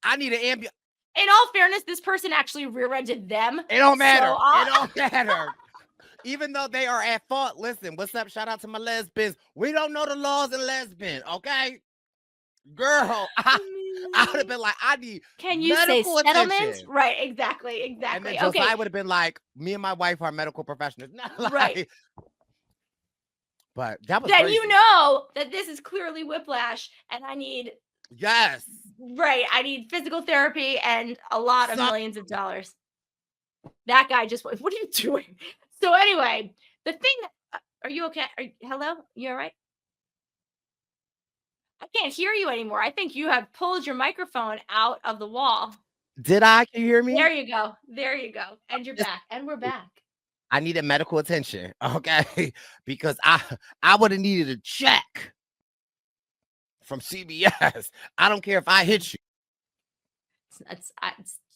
I need an ambulance. In all fairness, this person actually rear-ended them. It don't matter. So it don't matter. Even though they are at fault. Listen, what's up? Shout out to my lesbians. We don't know the laws in lesbian, okay? Girl, I would have been like, I need Can you say settlement? Right, exactly. And then Josiah would have been like, me and my wife are medical professionals. Like, right. But that was then crazy. You know that this is clearly whiplash, and I need Yes. Right. I need physical therapy and a lot of millions of dollars. That guy just went, what are you doing? So anyway, the thing, are you okay? Hello? You all right? I can't hear you anymore. I think you have pulled your microphone out of the wall. Did I? Can you hear me? There you go. There you go. And you're back. And we're back. I needed medical attention, okay? Because I would have needed a check from CBS. I don't care if I hit you. It's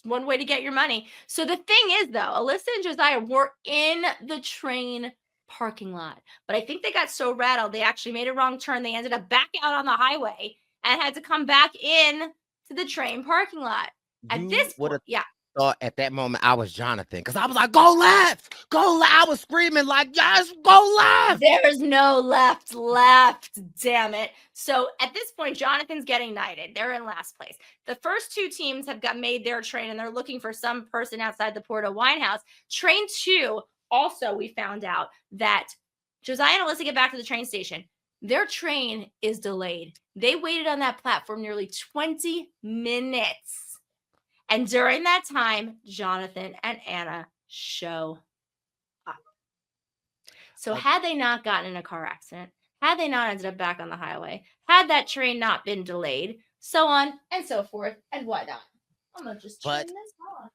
one way to get your money. So the thing is, though, Alyssa and Josiah were in the train parking lot, but I think they got so rattled they actually made a wrong turn. They ended up back out on the highway and had to come back in to the train parking lot. At this point, thought at that moment I was Jonathan because I was like, go left. I was screaming like, yes, go left. There's no left, damn it. So at this point, Jonathan's getting knighted. They're in last place. The first 2 teams have made their train, and they're looking for some person outside the Porto wine house. Train 2, also we found out that Josiah and Alyssa get back to the train station. Their train is delayed. They waited on that platform nearly 20 minutes. And during that time, Jonathan and Anna show up. So had they not gotten in a car accident, had they not ended up back on the highway, had that train not been delayed, so on and so forth and whatnot. I'm gonna just turn But this off.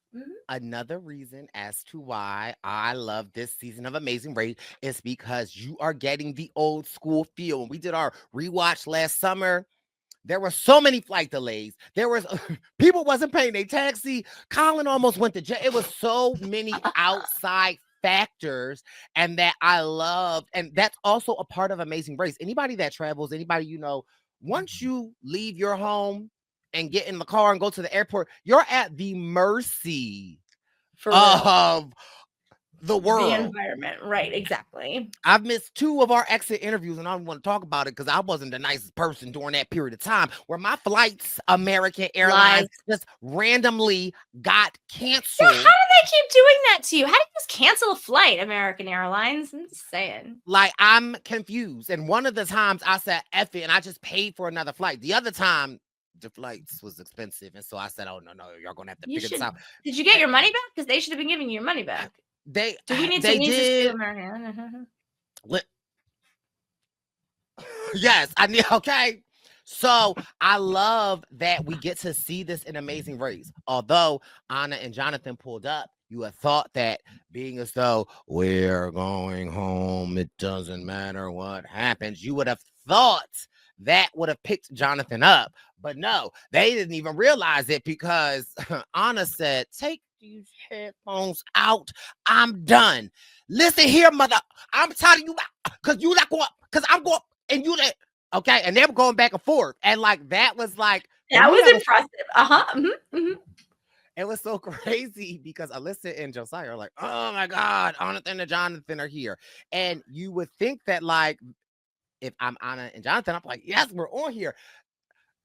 another reason as to why I love this season of Amazing Race is because you are getting the old school feel. When we did our rewatch last summer, there were so many flight delays. There was people wasn't paying their taxi. Colin almost went to jail. It was so many outside factors, and that I love, and that's also a part of Amazing Race. Anybody that travels, anybody you know, once you leave your home and get in the car and go to the airport, you're at the mercy For real. of the The world. environment, right? Exactly. I've missed 2 of our exit interviews, and I don't want to talk about it because I wasn't the nicest person during that period of time where my flights, American Airlines, just randomly got canceled. Yeah, how do they keep doing that to you? How do you just cancel a flight, American Airlines? I'm just saying. Like, I'm confused. And one of the times I said, F it, and I just paid for another flight. The other time, the flights was expensive. And so I said, oh, no, y'all going to have to figure this out. Did you get your money back? Because they should have been giving you your money back. Do we need to did. American? Yes, I need. Okay. So I love that we get to see this in Amazing Race. Although Anna and Jonathan pulled up, you had thought that being as though we're going home, it doesn't matter what happens. You would have thought that would have picked Jonathan up. But no, they didn't even realize it because Anna said, take these headphones out. I'm done. Listen here, mother. I'm telling you because you not going, because I'm going, and you that. Okay, and they were going back and forth, and like that was like that was impressive. It was so crazy because Alyssa and Josiah are like, oh my God, Jonathan and Jonathan are here, and you would think that like if I'm Anna and Jonathan, I'm like, yes, we're on here.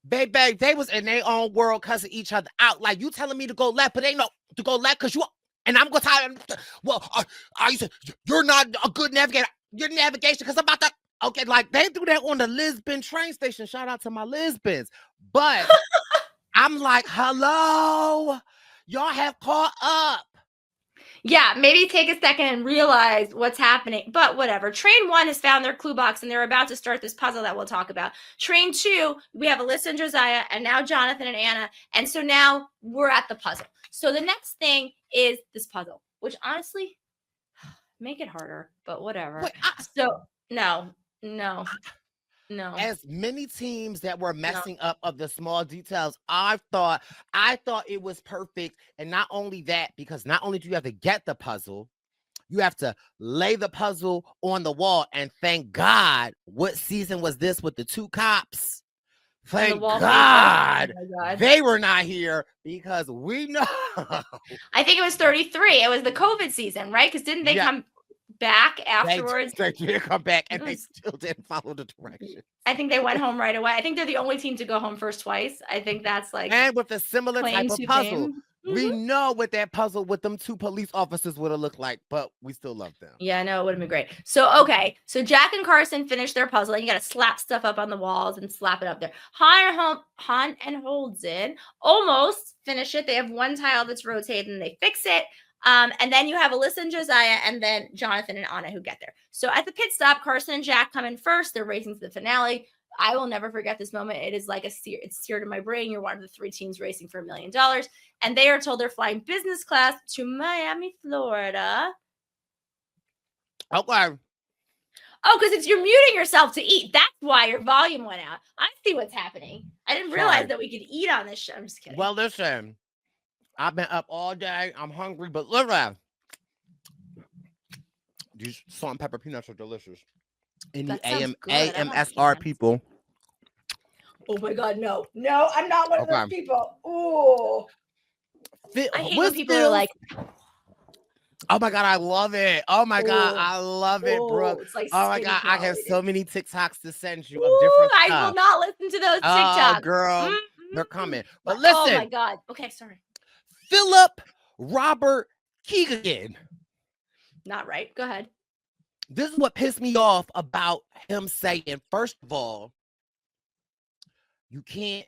Baby, they was in their own world cussing each other out. Like, you telling me to go left, but ain't no to go left because you. And I'm gonna tell you, well, you're not a good navigator. Your navigation because I'm about to. Okay, like they do that on the Lisbon train station. Shout out to my Lisbons. But I'm like, hello, y'all have caught up. Yeah, maybe take a second and realize what's happening. But whatever. Train 1 has found their clue box and they're about to start this puzzle that we'll talk about. Train 2, we have Alyssa and Josiah and now Jonathan and Anna. And so now we're at the puzzle. So the next thing is this puzzle, which honestly, make it harder, but whatever. Wait, No. As many teams that were messing up of the small details, I thought it was perfect. And not only that, because not only do you have to get the puzzle, you have to lay the puzzle on the wall. And thank God, what season was this with the 2 cops? Thank God, they were not here because we know. I think it was 33. It was the COVID season, right? Because didn't they come back afterwards? They did come back and they still didn't follow the directions. I think they went home right away. I think they're the only team to go home first twice. I think that's like, and with a similar type of puzzle. We know what that puzzle with them 2 police officers would have looked like, but we still love them. Yeah, no, it would have been great. So, okay. So Jack and Carson finished their puzzle. And you got to slap stuff up on the walls and slap it up there. Han and Holden almost finish it. They have 1 tile that's rotated and they fix it. And then you have Alyssa and Josiah and then Jonathan and Anna who get there. So at the pit stop, Carson and Jack come in first. They're racing to the finale. I will never forget this moment. It is like it's seared in my brain. You're one of the 3 teams racing for $1 million. And they are told they're flying business class to Miami, Florida. Okay. Oh, because you're muting yourself to eat. That's why your volume went out. I see what's happening. I didn't realize that we could eat on this show. I'm just kidding. Well, listen. I've been up all day. I'm hungry, but look at these salt and pepper peanuts are delicious. Any AMSR people. Oh my God, no, I'm not one of those people. Oh, I hate when people are like, oh my God, I love it. Oh my God, I love it, Brooke. Like oh my God, I have so many TikToks to send you of different stuff. I will not listen to those TikToks. Girl, they're coming. But listen. Oh my God. Okay, sorry. Philip Robert Keegan. Not right. Go ahead. This is what pissed me off about him saying, first of all, you can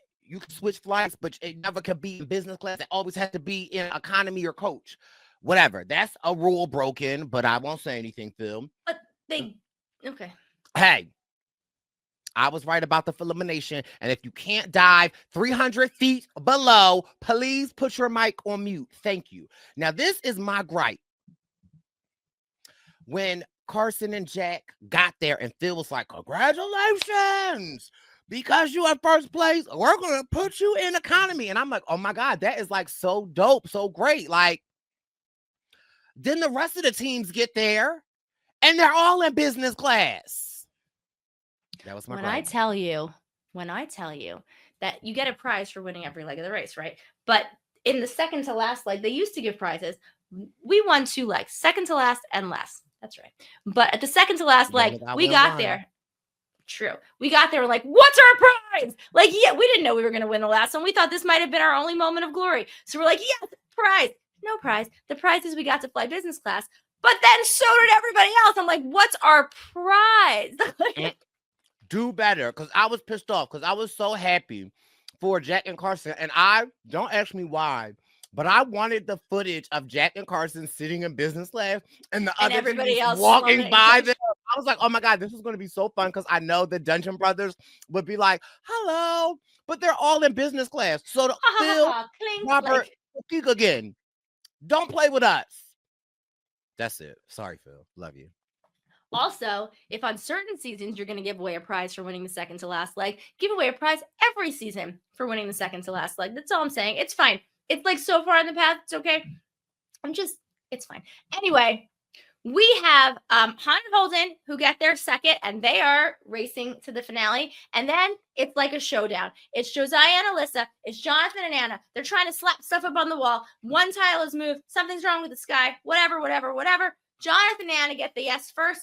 switch flights, but it never can be in business class. It always has to be in economy or coach. Whatever. That's a rule broken, but I won't say anything, Phil. Okay. Hey, I was right about the elimination. And if you can't dive 300 feet below, please put your mic on mute. Thank you. Now, this is my gripe. When Carson and Jack got there and Phil was like, congratulations, because you in first place, we're going to put you in economy. And I'm like, oh my God, that is like so dope, so great. Like, then the rest of the teams get there and they're all in business class. That was my When gripe. I tell you that you get a prize for winning every leg of the race, right? But in the second to last leg, they used to give prizes. We won 2 legs, second to last and last. That's right. But at the second to last leg, we got there. True. We got there. We're like, what's our prize? Like, yeah, we didn't know we were going to win the last one. We thought this might have been our only moment of glory. So we're like, yes, prize. No prize. The prize is we got to fly business class. But then so did everybody else. I'm like, what's our prize? Do better, because I was pissed off, because I was so happy for Jack and Carson. And don't ask me why, but I wanted the footage of Jack and Carson sitting in business class and the other everybody else walking by them. I was like, oh my God, this is going to be so fun, because I know the Dungeon Brothers would be like, hello, but they're all in business class. So Phil, Robert, speak again. Don't play with us. That's it. Sorry, Phil. Love you. Also, if on certain seasons you're going to give away a prize for winning the second to last leg, give away a prize every season for winning the second to last leg. That's all I'm saying. It's fine. It's like so far in the path. It's okay. It's fine. Anyway, we have Han and Holden who get their second, and they are racing to the finale. And then it's like a showdown. It's Josiah and Alyssa. It's Jonathan and Anna. They're trying to slap stuff up on the wall. One tile is moved. Something's wrong with the sky. Whatever. Jonathan and Anna get the yes first.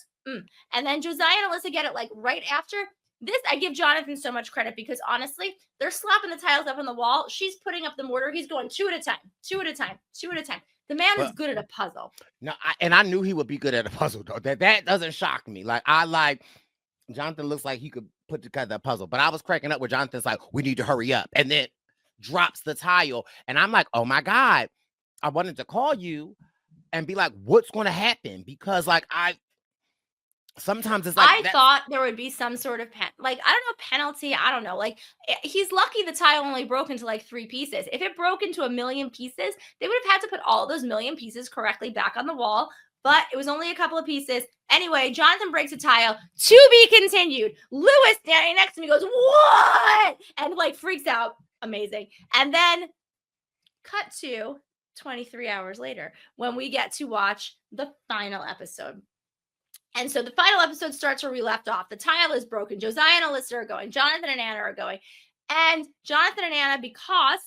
And then Josiah and Alyssa get it like right after. This, I give Jonathan so much credit, because honestly, they're slapping the tiles up on the wall. She's putting up the mortar. He's going 2 at a time. The man is good at a puzzle. No, I knew he would be good at a puzzle, though. That doesn't shock me. Like Jonathan looks like he could put together a puzzle, but I was cracking up where Jonathan's like, we need to hurry up, and then drops the tile. And I'm like, oh my God, I wanted to call you and be like, what's going to happen? Because sometimes it's like I thought there would be some sort of penalty. I don't know. Like, he's lucky the tile only broke into like 3 pieces. If it broke into 1,000,000 pieces, they would have had to put all those 1,000,000 pieces correctly back on the wall. But it was only a couple of pieces. Anyway, Jonathan breaks a tile. To be continued. Lewis standing next to me goes, what? And like freaks out. Amazing. And then cut to 23 hours later when we get to watch the final episode. And so the final episode starts where we left off. The tile is broken. Josiah and Alyssa are going. Jonathan and Anna are going. And Jonathan and Anna, because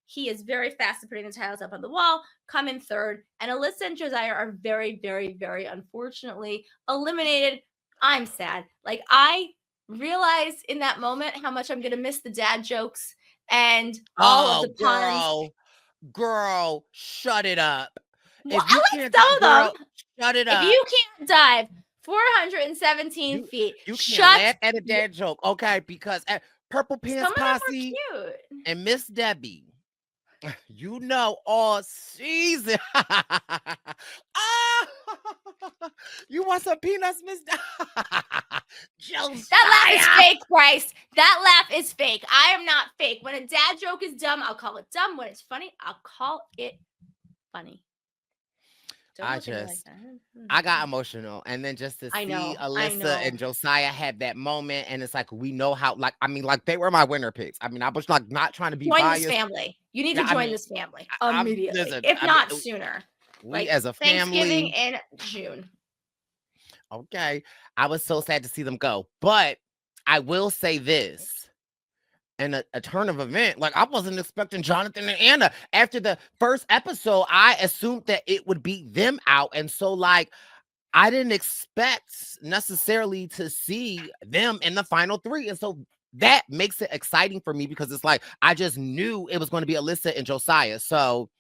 he is very fast at putting the tiles up on the wall, come in third. And Alyssa and Josiah are very, very, very unfortunately eliminated. I'm sad. Like, I realized in that moment how much I'm going to miss the dad jokes and all of the puns. Girl, shut it up. Well, I like some of them. Shut it up. If you can't dive 417 feet, you can't laugh at a dad joke, okay? Because at Purple Pants Posse and Miss Debbie, you know, all season. You want some peanuts, Miss Debbie? That laugh is fake, Brice. That laugh is fake. I am not fake. When a dad joke is dumb, I'll call it dumb. When it's funny, I'll call it funny. I got emotional, and then just to see Alyssa and Josiah have that moment, and it's like, we know how, like, I mean, like, they were my winner picks. I mean, I was like not trying to be biased. This family. You need to join this family immediately, if not sooner. We as a family. Thanksgiving in June. Okay, I was so sad to see them go, but I will say this. And a turn of event, like, I wasn't expecting Jonathan and Anna. After the first episode, I assumed that it would be them out. And so, like, I didn't expect necessarily to see them in the final 3. And so that makes it exciting for me, because it's like, I just knew it was going to be Alyssa and Josiah. So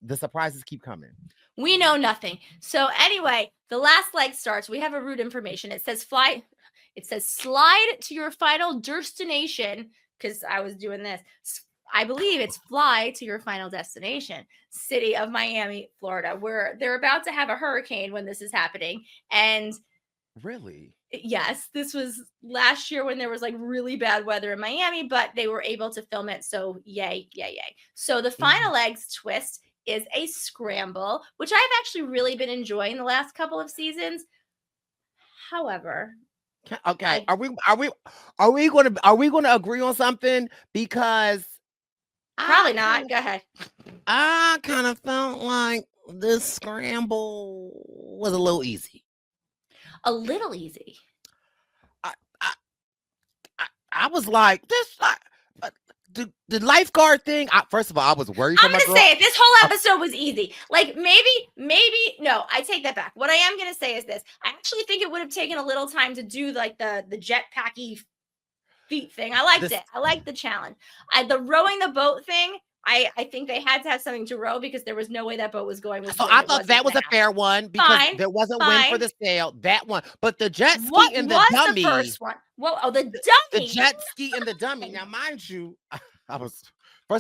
the surprises keep coming. We know nothing. So anyway, the last leg starts. We have a route information. It says slide to your final destination. Because I was doing this. I believe it's fly to your final destination, city of Miami, Florida, where they're about to have a hurricane when this is happening. And really, Yes, this was last year when there was like really bad weather in Miami, but they were able to film it. So yay, yay, yay. So the final legs twist is a scramble, which I've actually really been enjoying the last couple of seasons. However, Okay, are we going to agree on something? Because probably not. Go ahead. I kind of felt like this scramble was a little easy. A little easy. I was like, this the lifeguard thing. First of all, I was worried for I'm my gonna girl. say it. This whole episode was easy. Like maybe no. I take that back. What I am gonna say is this. I actually think it would have taken a little time to do like the jetpacky feet thing. I liked it. I liked the challenge. The rowing the boat thing. I think they had to have something to row because there was no way that boat was going. So I thought that was a fair one because there wasn't wind for the sail. That one, but the jet ski and the dummy. The first one? Well, the dummy. The jet ski and the dummy. Now, mind you, I was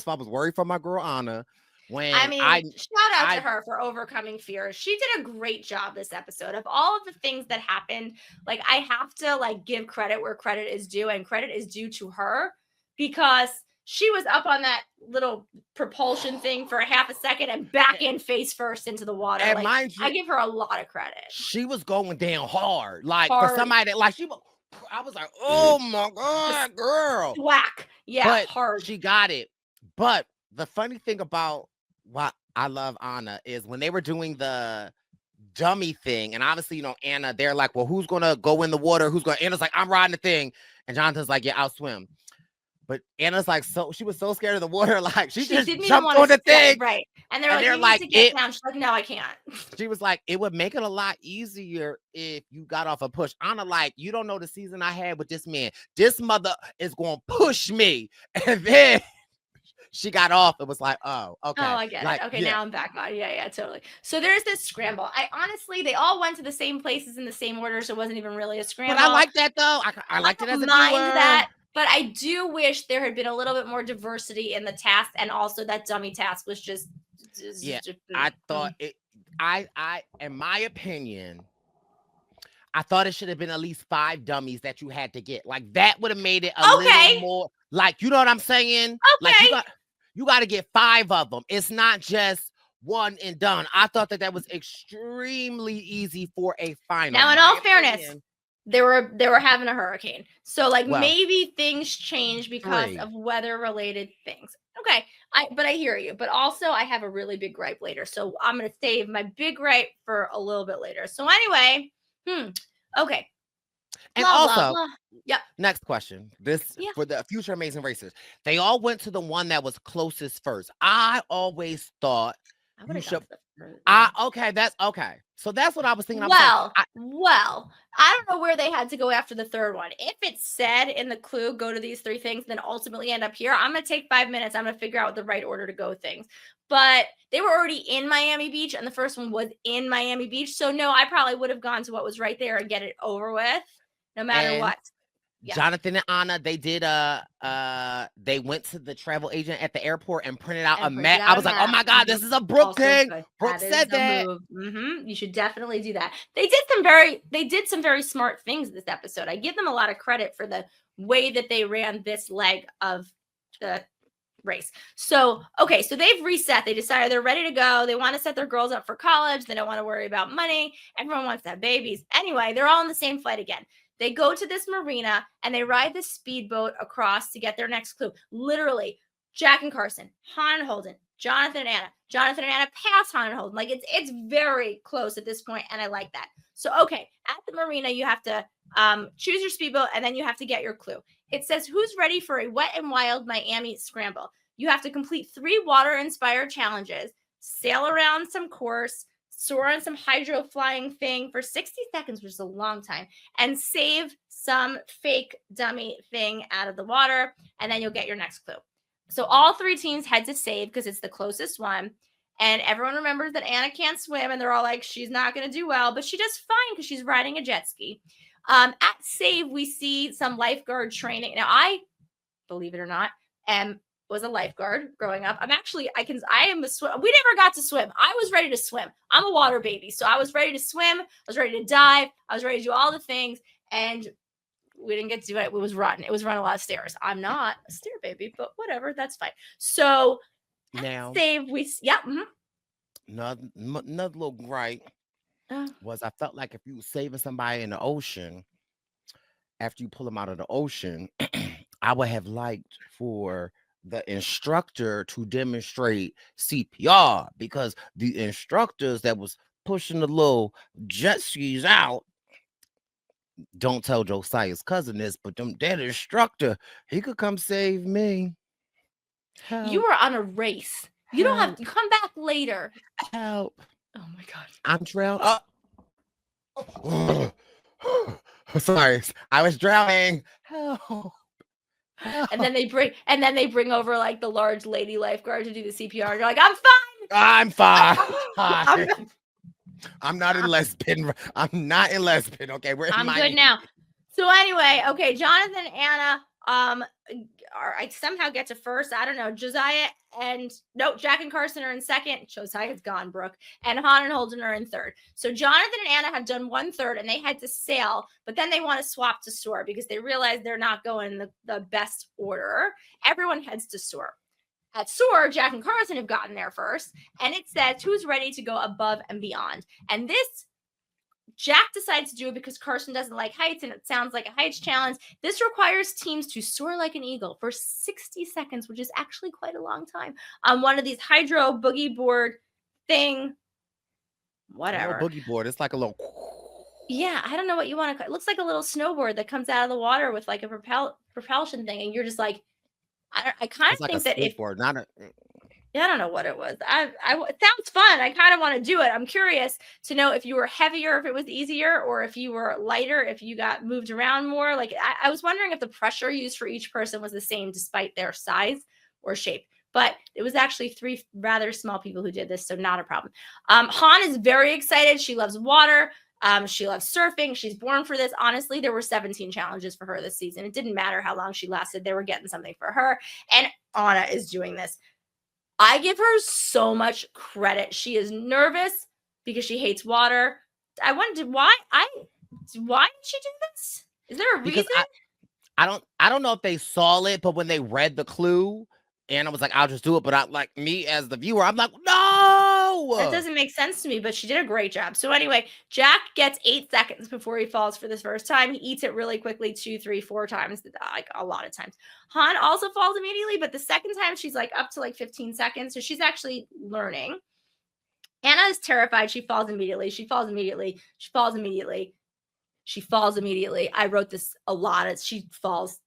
worried for my girl Anna. When shout out to her for overcoming fears. She did a great job this episode. Of all of the things that happened, like I have to like give credit where credit is due, and credit is due to her because she was up on that little propulsion thing for a half a second and back in face first into the water. And like, mind you, I give her a lot of credit. She was going down hard. Like for somebody that like I was like, oh my God, girl. Whack. Yeah, but hard. She got it. But the funny thing about what I love Anna is when they were doing the dummy thing, and obviously, Anna, they're like, well, who's gonna go in the water? Anna's like, I'm riding the thing. And Jonathan's like, yeah, I'll swim. But Anna's like, she was so scared of the water, like she just jumped on the thing, right? And they're like, you need to get down. She's like, no, I can't. She was like, it would make it a lot easier if you got off a push. Anna, like, you don't know the season I had with this man. This mother is going to push me, and then she got off. It was like, oh, okay. Oh, I get it. Okay, now I'm back on. Yeah, totally. So there's this scramble. They all went to the same places in the same order, so it wasn't even really a scramble. But I like that though. I liked it as a mind that. But I do wish there had been a little bit more diversity in the task, and also that dummy task was just I thought it. In my opinion, I thought it should have been at least 5 dummies that you had to get. Like that would have made it a little more. Like, you know what I'm saying? Okay. Like you got to get 5 of them. It's not just one and done. I thought that was extremely easy for a final. Now, in all fairness. They were having a hurricane. So maybe things change because of weather related things. Okay. But I hear you. But also I have a really big gripe later. So I'm going to save my big gripe for a little bit later. So anyway, okay. And next question. For the future Amazing Racers. They all went to the one that was closest first. I always thought that's okay. So that's what I was thinking. Well, I don't know where they had to go after the third one. If it said in the clue, go to these 3 things, then ultimately end up here, I'm going to take 5 minutes. I'm going to figure out the right order to go things. But they were already in Miami Beach, and the first one was in Miami Beach. So no, I probably would have gone to what was right there and get it over with, no matter what. Yeah. Jonathan and Anna, they did they went to the travel agent at the airport and printed out a map. I was like, oh my God, this is a Brooke thing. Brooke said that. You should definitely do that. They did some very smart things this episode. I give them a lot of credit for the way that they ran this leg of the race. So they've reset. They decided they're ready to go. They want to set their girls up for college. They don't want to worry about money. Everyone wants to have babies. Anyway, they're all on the same flight again. They go to this marina and they ride this speedboat across to get their next clue. Literally, Jack and Carson, Han and Holden, Jonathan and Anna. Jonathan and Anna pass Han and Holden. Like it's very close at this point, and I like that. So, at the marina, you have to choose your speedboat, and then you have to get your clue. It says, who's ready for a wet and wild Miami scramble? You have to complete 3 water-inspired challenges, sail around some course, soar on some hydro flying thing for 60 seconds, which is a long time, and save some fake dummy thing out of the water, and then you'll get your next clue. So all 3 teams had to save because it's the closest one, and everyone remembers that Anna can't swim, and they're all like, she's not going to do well, but she does fine because she's riding a jet ski. At save, we see some lifeguard training. Now, I, believe it or not, was a lifeguard growing up. I am a swim. We never got to swim. I was ready to swim. I'm a water baby. So I was ready to swim. I was ready to dive. I was ready to do all the things. and we didn't get to do it. It was run. It was run a lot of stairs. I'm not a stair baby, but whatever. That's fine. So Now, another little gripe was I felt like if you were saving somebody in the ocean, after you pull them out of the ocean, I would have liked for the instructor to demonstrate CPR, because the instructors that was pushing the little jet skis out, don't tell Josiah's cousin this, but that instructor, he could come save me. Help. You were on a race. You don't have to come back later. Help. Oh my God. I'm drowning. Sorry, I was drowning. Help. And then they bring over like the large lady lifeguard to do the CPR. You're like, I'm fine. I'm fine. I'm not in lesbian. I'm not in lesbian. Okay, I'm good now. So anyway, okay, Jonathan and Anna I somehow get to first. I don't know. Jack and Carson are in second. Josiah's gone, Brooke. And Han and Holden are in third. So Jonathan and Anna have done 1/3 and they had to sail, but then they want to swap to Soar because they realize they're not going the best order. Everyone heads to Soar. At Soar, Jack and Carson have gotten there first, and it says who's ready to go above and beyond. And this, Jack decides to do it because Carson doesn't like heights, and it sounds like a heights challenge. This requires teams to soar like an eagle for 60 seconds, which is actually quite a long time, on one of these hydro boogie board thing. Whatever. Boogie board. It's like a little. Yeah, I don't know what you want to. It looks like a little snowboard that comes out of the water with like a propulsion thing, and you're just like. I kind of think that if I don't know what it was. It sounds fun. I kind of want to do it. I'm curious to know if you were heavier, if it was easier, or if you were lighter, if you got moved around more. Like I was wondering if the pressure used for each person was the same despite their size or shape. But it was actually 3 rather small people who did this, so not a problem. Han is very excited. She loves water. She loves surfing. She's born for this. Honestly, there were 17 challenges for her this season. It didn't matter how long she lasted. They were getting something for her. And Anna is doing this. I give her so much credit. She is nervous because she hates water. I wondered why did she do this? Is there a reason? I don't know if they saw it, but when they read the clue, Anna was like, I'll just do it. But me as the viewer, I'm like, no. That doesn't make sense to me, but she did a great job. So anyway, Jack gets 8 seconds before he falls for this first time. He eats it really quickly 2, 3, 4 times, like a lot of times. Han also falls immediately, but the second time she's like up to like 15 seconds. So she's actually learning. Anna is terrified. She falls immediately. She falls immediately. She falls immediately. She falls immediately. I wrote this a lot. She falls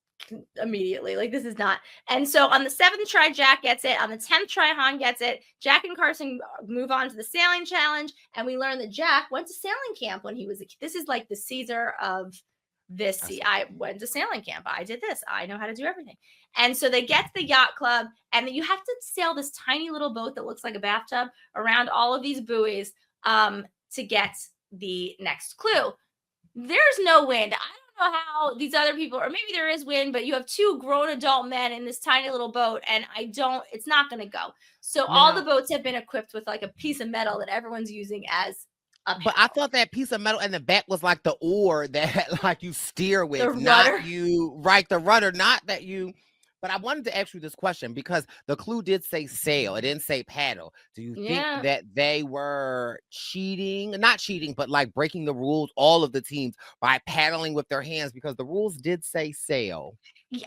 immediately. Like this is not. And so on the 7th try, Jack gets it. On the 10th try, Han gets it. Jack and Carson move on to the sailing challenge. And we learn that Jack went to sailing camp when he was a kid. This is like the Caesar of this. See, I went to sailing camp. I did this. I know how to do everything. And so they get to the yacht club, and you have to sail this tiny little boat that looks like a bathtub around all of these buoys to get the next clue. There's no wind. I don't know how these other people, or maybe there is wind, but you have 2 grown adult men in this tiny little boat, and it's not going to go. So all the boats have been equipped with like a piece of metal that everyone's using as a paddle. But I thought that piece of metal in the back was like the oar that like you steer with, the not rudder. the rudder, not that you. But I wanted to ask you this question because the clue did say sail. It didn't say paddle. Do you think that they were not cheating, but like breaking the rules, all of the teams, by paddling with their hands? Because the rules did say sail.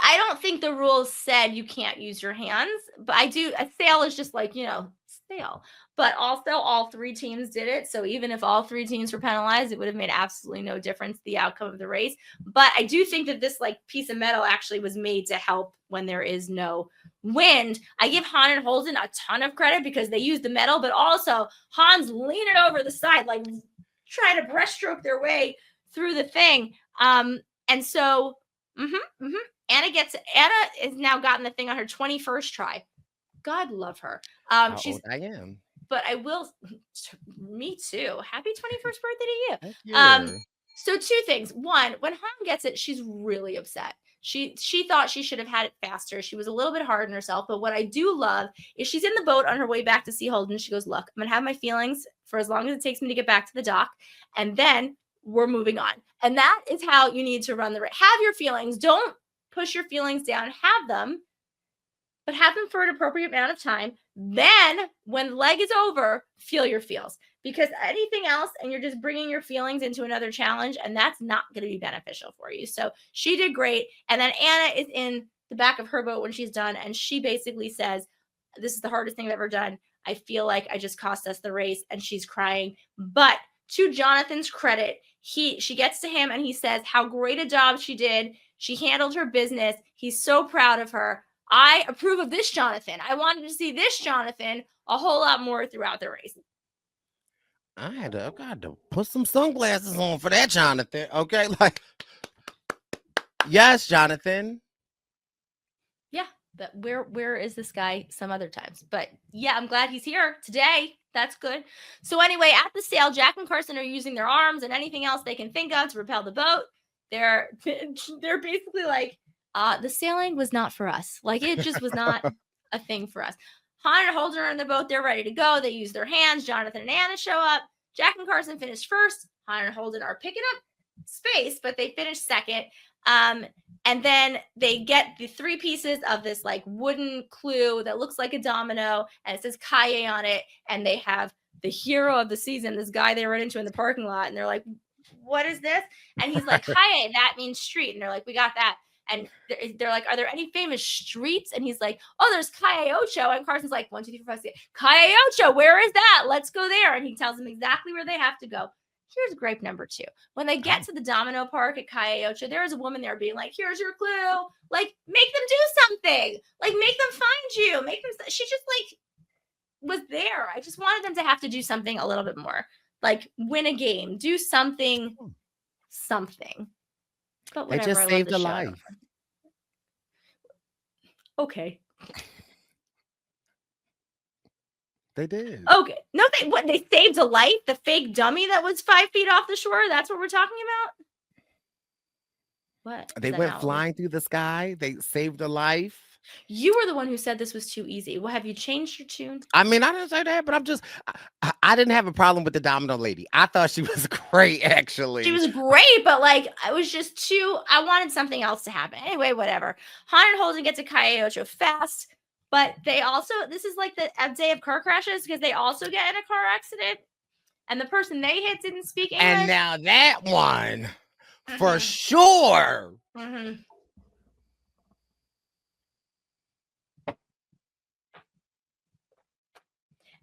I don't think the rules said you can't use your hands, but I do. A sail is just like, sail. But also all 3 teams did it. So even if all 3 teams were penalized, it would have made absolutely no difference to the outcome of the race. But I do think that this like piece of metal actually was made to help when there is no wind. I give Han and Holden a ton of credit because they used the metal, but also Han's leaning over the side, like trying to breaststroke their way through the thing. And so, Anna has now gotten the thing on her 21st try. God love her. How old I am. But I will. Me too. Happy 21st birthday to you. Thank you. So 2 things. One, when Han gets it, she's really upset. She thought she should have had it faster. She was a little bit hard on herself. But what I do love is she's in the boat on her way back to see Holden. She goes, look, I'm going to have my feelings for as long as it takes me to get back to the dock. And then we're moving on. And that is how you need to run the race. Have your feelings. Don't push your feelings down. Have them, but have them for an appropriate amount of time. Then when the leg is over, feel your feels, because anything else and you're just bringing your feelings into another challenge, and that's not going to be beneficial for you. So she did great. And then Anna is in the back of her boat when she's done, and she basically says, this is the hardest thing I've ever done. I feel like I just cost us the race, and she's crying. But to Jonathan's credit, she gets to him and he says how great a job she did. She handled her business. He's so proud of her. I approve of this Jonathan. I wanted to see this Jonathan a whole lot more throughout the race. I had to put some sunglasses on for that, Jonathan. Okay, like, yes, Jonathan. Yeah, but where is this guy some other times? But yeah, I'm glad he's here today. That's good. So anyway, at the sail, Jack and Carson are using their arms and anything else they can think of to propel the boat. They're basically like, the sailing was not for us. Like, it just was not a thing for us. Han and Holden are in the boat. They're ready to go. They use their hands. Jonathan and Anna show up. Jack and Carson finished first. Han and Holden are picking up space, but they finished second. And then they get the 3 pieces of this like wooden clue that looks like a domino, and it says Kaye on it. And they have the hero of the season, this guy they ran into in the parking lot. And they're like, what is this? And he's like, Kaye, that means street. And they're like, we got that. And they're like, are there any famous streets? And he's like, oh, there's Calle Ocho. And Carson's like, 1, 2, 3, 4, 5, 6. Calle Ocho, where is that? Let's go there. And he tells them exactly where they have to go. Here's gripe number 2. When they get to the Domino Park at Calle Ocho, there is a woman there being like, here's your clue. Like, make them do something. Like, make them find you. Make them. She just like was there. I just wanted them to have to do something a little bit more. Like, win a game. Do something. But whatever, They just saved a life. Okay. They did. Okay. No, they saved a life? The fake dummy that was 5 feet off the shore? That's what we're talking about? What? They went flying through the sky. They saved a life. You were the one who said this was too easy. Well, have you changed your tune? I mean, I didn't say that, but I didn't have a problem with the domino lady. I thought she was great, actually. She was great, but like, I was just I wanted something else to happen. Anyway, whatever. Han and Holden get to Calle Ocho fast, but they also, this is like the day of car crashes, because they also get in a car accident, and the person they hit didn't speak English. And now that one, for sure. Mm-hmm.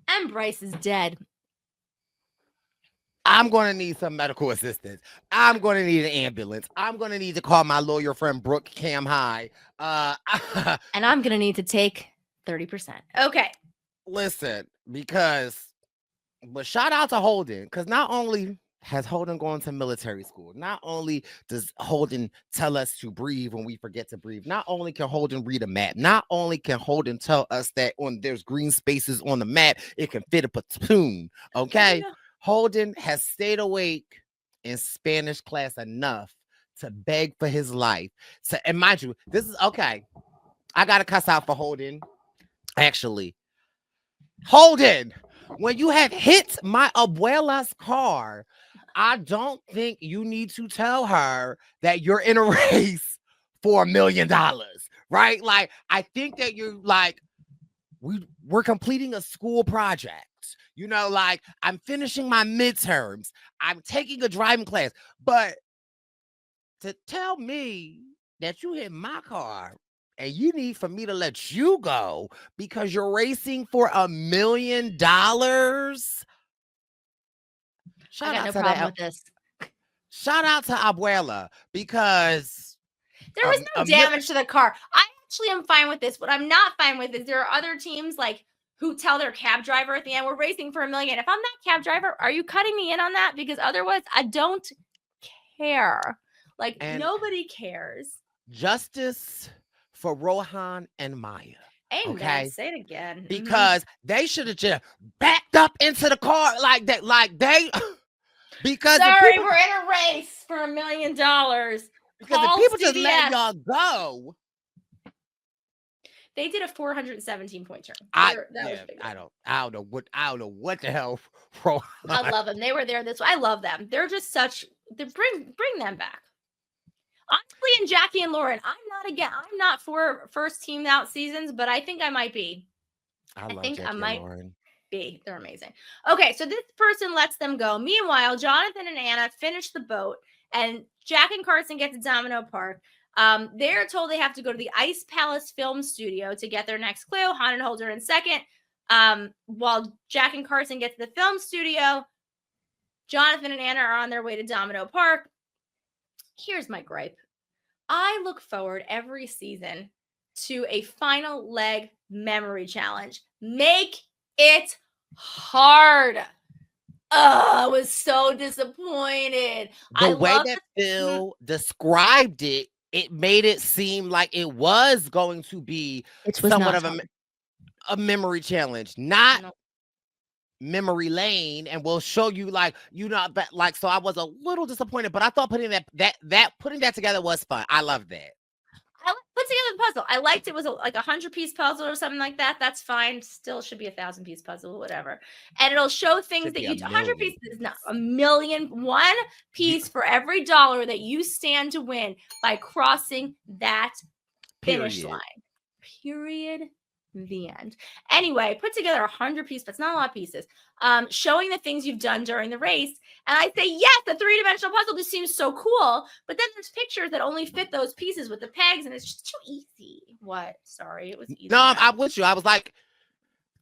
And Brice is dead. I'm going to need some medical assistance. I'm going to need an ambulance. I'm going to need to call my lawyer friend, Brooke Camhi. And I'm going to need to take 30%. Okay. Listen, but shout out to Holden, because not only has Holden gone to military school, not only does Holden tell us to breathe when we forget to breathe, not only can Holden read a map, not only can Holden tell us that there's green spaces on the map, it can fit a platoon, okay? Yeah. Holden has stayed awake in Spanish class enough to beg for his life. So, and mind you, this is, okay, I got to cuss out for Holden, actually. Holden, when you have hit my abuela's car, I don't think you need to tell her that you're in a race for $1 million, right? Like, I think that you're like, we're completing a school project. You know, like, I'm finishing my midterms. I'm taking a driving class. But to tell me that you hit my car and you need for me to let you go because you're racing for $1 million. I got no problem with this. Shout out to Abuela, because there was no damage to the car. I actually am fine with this. What I'm not fine with is there are other teams like who tell their cab driver at the end, we're racing for $1 million. If I'm that cab driver, are you cutting me in on that? Because otherwise I don't care. Like, nobody cares. Justice for Rohan and Maya. Amen. Okay? Say it again. Because they should have just backed up into the car like that. Like they, because sorry, we're in a race for $1 million. Because if people just let y'all go. They did a 417-point turn. I Was big. don't know what the hell. Bro. I love them. They were there I love them. They're just bring them back. Honestly, and Jackie and Lauren, I'm not for first team out seasons, but I think I might be. I think I might be. They're amazing. Okay, so this person lets them go. Meanwhile, Jonathan and Anna finish the boat, and Jack and Carson get to Domino Park. They're told they have to go to the Ice Palace Film Studio to get their next clue. Han and Holder in second. While Jack and Carson get to the film studio, Jonathan and Anna are on their way to Domino Park. Here's my gripe. I look forward every season to a final leg memory challenge. Make it hard. I was so disappointed. The way that Phil described it, it made it seem like it was going to be somewhat of a memory challenge, not memory lane, and we'll show you so I was a little disappointed, but I thought putting that together was fun. I love that. I put together the puzzle. I liked it. Was like a 100-piece puzzle or something like that. That's fine. Still should be a 1,000-piece puzzle, whatever. And it'll show things that 100 pieces is not a million. One piece for every $1 that you stand to win by crossing that finish line. Period. The end. Anyway, put together 100-piece, but it's not a lot of pieces. Showing the things you've done during the race. And I say, yes, the 3-dimensional puzzle just seems so cool. But then there's pictures that only fit those pieces with the pegs, and it's just too easy. What? Sorry, it was easy. No, I'm with you. I was like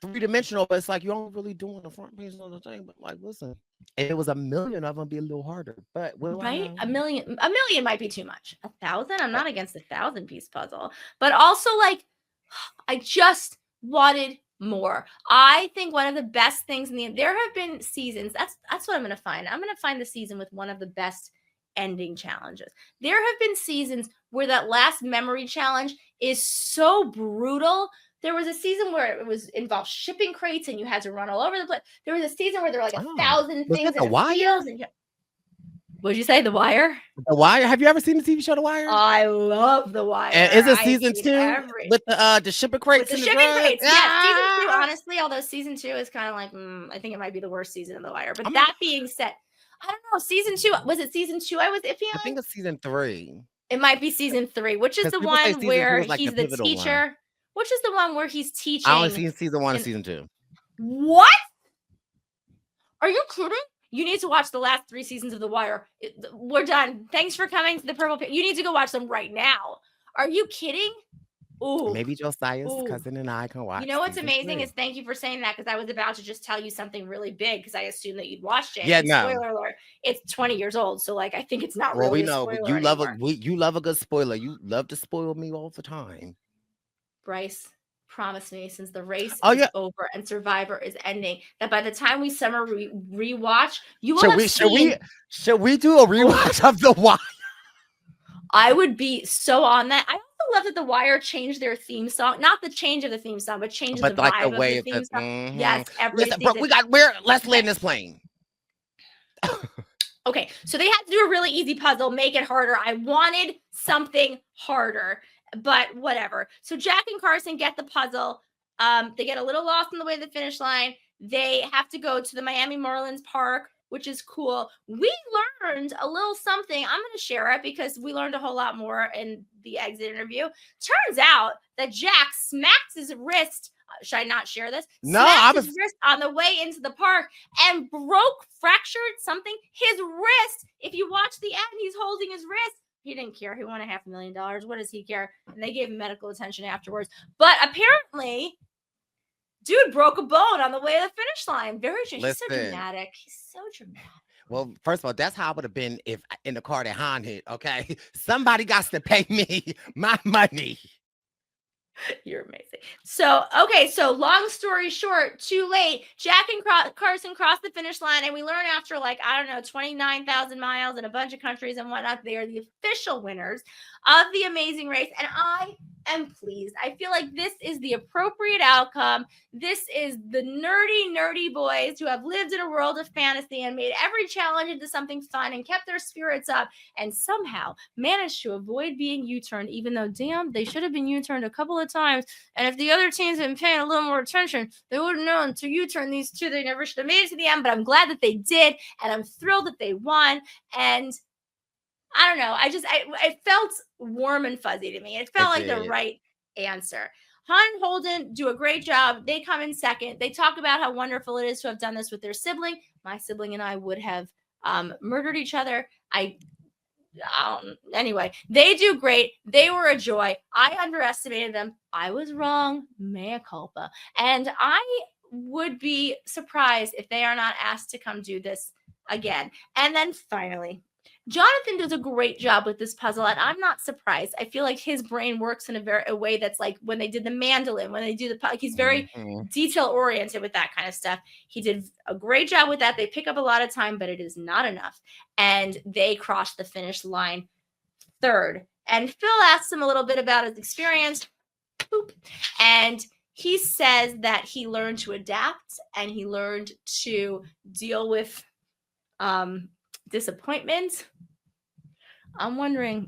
3-dimensional, but it's like you aren't really doing the front piece of the thing. But like, listen, if it was a million of them, be a little harder. But right, a million might be too much. 1,000, I'm not against a 1,000-piece puzzle, but also like, I just wanted more. I think one of the best things there have been seasons. That's what I'm going to find. I'm going to find the season with one of the best ending challenges. There have been seasons where that last memory challenge is so brutal. There was a season where it involved shipping crates and you had to run all over the place. There was a season where there were like 1,000 things in the fields. What'd you say? The Wire? The Wire? Have you ever seen the TV show The Wire? I love The Wire. And is it season 2 with the shipping crates? With the shipping crates, yeah. Season 2, honestly, although season 2 is kind of like, I think it might be the worst season of The Wire. But that being said, I don't know. Season 2, was it season 2 I was iffy on? I think it's season 3. It might be season 3, which is the one where he's the teacher. Which is the one where he's teaching. I only seen season 1 and season 2. What? Are you kidding? You need to watch the last 3 seasons of The Wire. We're done. Thanks for coming to the Purple Pants. You need to go watch them right now. Are you kidding? Ooh. Maybe Josiah's cousin and I can watch. You know what's amazing is thank you for saying that, because I was about to just tell you something really big because I assumed that you'd watched it. Yeah, and spoiler alert, it's 20 years old, so like I think it's not really. Well, we know you love you love a good spoiler. You love to spoil me all the time. Brice, promise me, since the race is over and Survivor is ending, that by the time we summer rewatch, you will should we do a rewatch of The Wire? I would be so on that. I also love that The Wire changed their theme song. Not the change of the theme song, but change the like vibe the way of the theme song. Mm-hmm. Yes, every season. Let's land this plane. Okay, so they had to do a really easy puzzle, make it harder. I wanted something harder, but whatever. So Jack and Carson get the puzzle. They get a little lost on the way to the finish line. They have to go to the Miami Marlins Park, which is cool. We learned a little something. I'm going to share it because we learned a whole lot more in the exit interview. Turns out that Jack smacks his wrist. Should I not share this? No, his wrist on the way into the park and fractured something. His wrist. If you watch the end, he's holding his wrist. He didn't care. He won $500,000. What does he care? And they gave him medical attention afterwards. But apparently, dude broke a bone on the way to the finish line. He's so dramatic. He's so dramatic. Well, first of all, that's how I would have been if in the car that Han hit. Okay, somebody got to pay me my money. You're amazing. So long story short, too late. Jack and Carson crossed the finish line, and we learn after 29,000 miles in a bunch of countries and whatnot, they are the official winners of the amazing race. And I am pleased. I feel like this is the appropriate outcome. This is the nerdy boys who have lived in a world of fantasy and made every challenge into something fun and kept their spirits up and somehow managed to avoid being U-turned, even though, damn, they should have been U-turned a couple of of times. And if the other team's been paying a little more attention, they wouldn't know until you turn these two. They never should have made it to the end, but I'm glad that they did. And I'm thrilled that they won. And I don't know. It felt warm and fuzzy to me. It felt like the right answer. Han and Holden do a great job. They come in second. They talk about how wonderful it is to have done this with their sibling. My sibling and I would have murdered each other. Anyway, they do great. They were a joy. I underestimated them. I was wrong. Mea culpa. And I would be surprised if they are not asked to come do this again. And then finally, Jonathan does a great job with this puzzle, and I'm not surprised. I feel like his brain works in a way that's like when they did the mandolin, when they do like he's very detail oriented with that kind of stuff. He did a great job with that. They pick up a lot of time, but it is not enough. And they crossed the finish line third. And Phil asked him a little bit about his experience. Boop. And he says that he learned to adapt and he learned to deal with disappointment. I'm wondering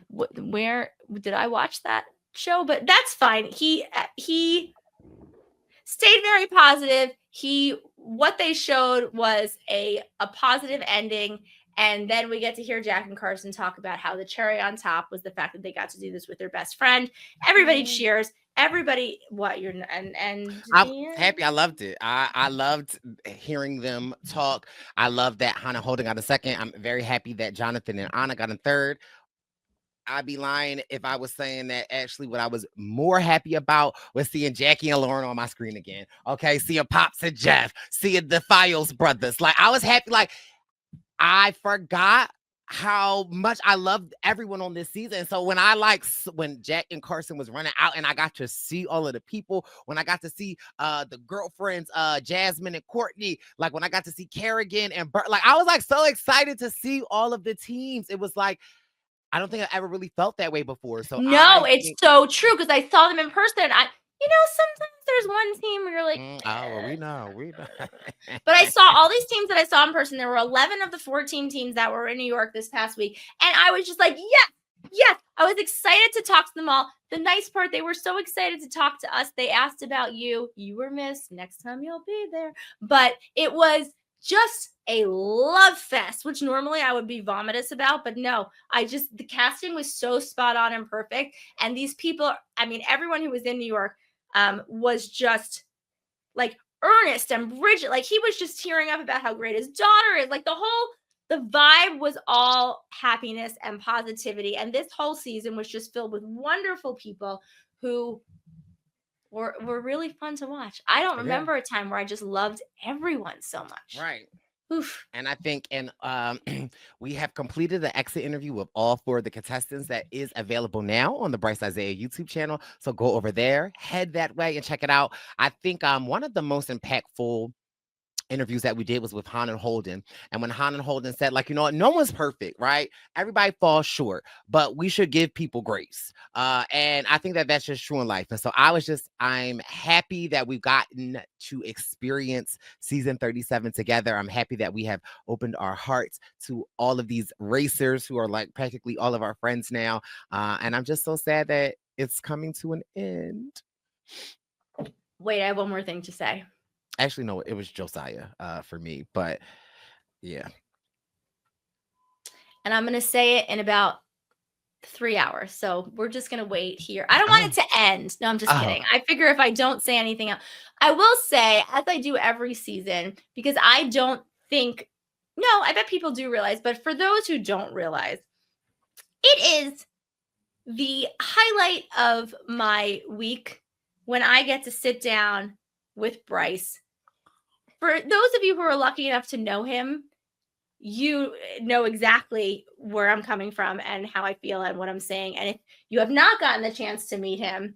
where did I watch that show, but that's fine. He stayed very positive. What they showed was a positive ending, and then we get to hear Jack and Carson talk about how the cherry on top was the fact that they got to do this with their best friend. Everybody cheers. Everybody, and I'm happy. I loved it. I loved hearing them talk. I love that Hannah Holding got a second. I'm very happy that Jonathan and Anna got a third. I'd be lying if I was saying that actually what I was more happy about was seeing Jackie and Lauren on my screen again. Okay, seeing Pops and Jeff, seeing the Files brothers. Like I was happy. Like I forgot how much I loved everyone on this season. So when Jack and Carson was running out and I got to see all of the people, when I got to see the girlfriends, Jasmine and Courtney, like when I got to see Kerrigan and Bert, like I was like so excited to see all of the teams. It was like, I don't think I ever really felt that way before. So it's so true because I saw them in person. Sometimes there's one team where you're like, we know. But I saw all these teams that I saw in person. There were 11 of the 14 teams that were in New York this past week. And I was just like, yes. I was excited to talk to them all. The nice part, they were so excited to talk to us. They asked about you. You were missed. Next time you'll be there. But it was just a love fest, which normally I would be vomitous about, but no, the casting was so spot on and perfect. And these people, everyone who was in New York was just like Ernest and Bridget. Like he was just tearing up about how great his daughter is. Like the vibe was all happiness and positivity. And this whole season was just filled with wonderful people who were really fun to watch. I don't remember a time where I just loved everyone so much. Right. Oof. And I think, we have completed the exit interview with all 4 of the contestants that is available now on the Brice Izyah YouTube channel. So go over there, head that way and check it out. I think one of the most impactful interviews that we did was with Han and Holden. And when Han and Holden said, like, no one's perfect, right? Everybody falls short, but we should give people grace. And I think that that's just true in life. And so I'm happy that we've gotten to experience season 37 together. I'm happy that we have opened our hearts to all of these racers who are like practically all of our friends now. And I'm just so sad that it's coming to an end. Wait, I have one more thing to say. Actually, no, it was Josiah for me, but yeah. And I'm going to say it in about 3 hours. So we're just going to wait here. I don't want it to end. No, I'm just kidding. I figure if I don't say anything else, I will say, as I do every season, because I bet people do realize, but for those who don't realize, it is the highlight of my week when I get to sit down with Brice. For those of you who are lucky enough to know him, you know exactly where I'm coming from and how I feel and what I'm saying. And if you have not gotten the chance to meet him,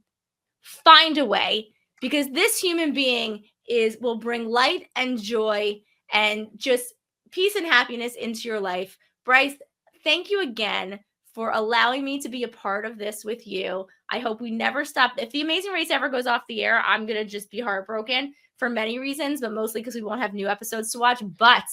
find a way, because this human being will bring light and joy and just peace and happiness into your life. Brice, thank you again for allowing me to be a part of this with you. I hope we never stop. If The Amazing Race ever goes off the air, I'm going to just be heartbroken for many reasons, but mostly because we won't have new episodes to watch. But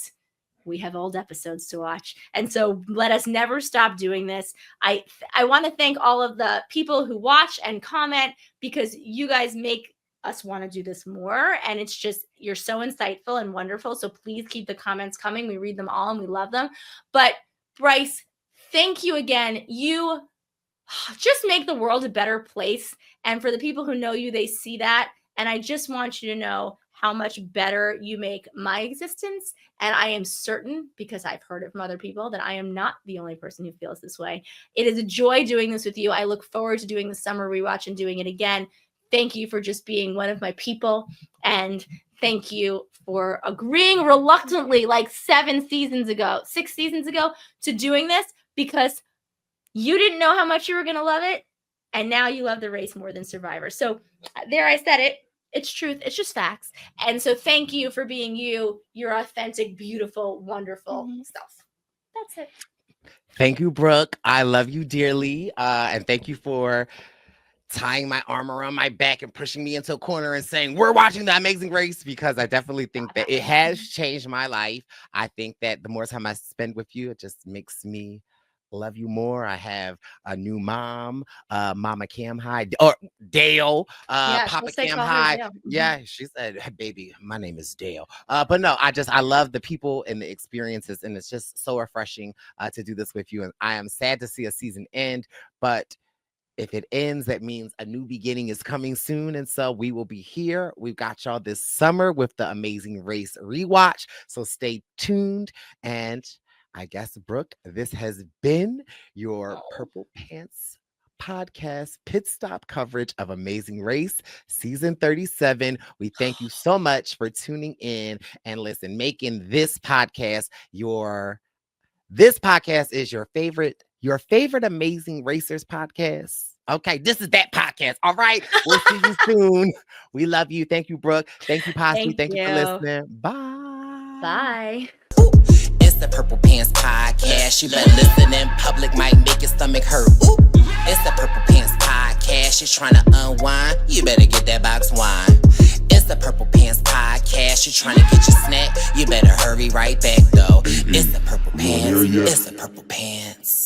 we have old episodes to watch. And so let us never stop doing this. I want to thank all of the people who watch and comment, because you guys make us want to do this more. And it's just, you're so insightful and wonderful. So please keep the comments coming. We read them all and we love them. But Brice, thank you again. You just make the world a better place. And for the people who know you, they see that. And I just want you to know how much better you make my existence. And I am certain, because I've heard it from other people, that I am not the only person who feels this way. It is a joy doing this with you. I look forward to doing the summer rewatch and doing it again. Thank you for just being one of my people. And thank you for agreeing reluctantly, like 6 seasons ago, to doing this, because you didn't know how much you were going to love it. And now you love the race more than Survivor. So there, I said it. It's truth. It's just facts. And so thank you for being you, your authentic, beautiful, wonderful self. That's it. Thank you, Brooke. I love you dearly. And thank you for tying my arm around my back and pushing me into a corner and saying, we're watching The Amazing Race, because I definitely think that it has changed my life. I think that the more time I spend with you, it just makes me love you more. I have a new mom, Mama Camhi, or Dale, Papa Camhi. Yeah, she said, hey, baby, my name is Dale. But no, I love the people and the experiences, and it's just so refreshing to do this with you. And I am sad to see a season end, but if it ends, that means a new beginning is coming soon. And so we will be here. We've got y'all this summer with The Amazing Race rewatch. So stay tuned. And I guess, Brooke, this has been your Purple Pants Podcast Pitstop coverage of Amazing Race season 37. We thank you so much for tuning in and listen, making this podcast is your favorite Amazing Racers podcast. Okay, this is that podcast. All right, we'll see you soon. We love you. Thank you, Brooke. Thank you, Posse. Thank you for listening. Bye. Bye. It's the Purple Pants Podcast. You better listen in public, might make your stomach hurt. Ooh. It's the Purple Pants Podcast. You're trying to unwind, you better get that box wine. It's the Purple Pants Podcast. You're trying to get your snack, you better hurry right back though. It's the Purple Pants. It's the Purple Pants.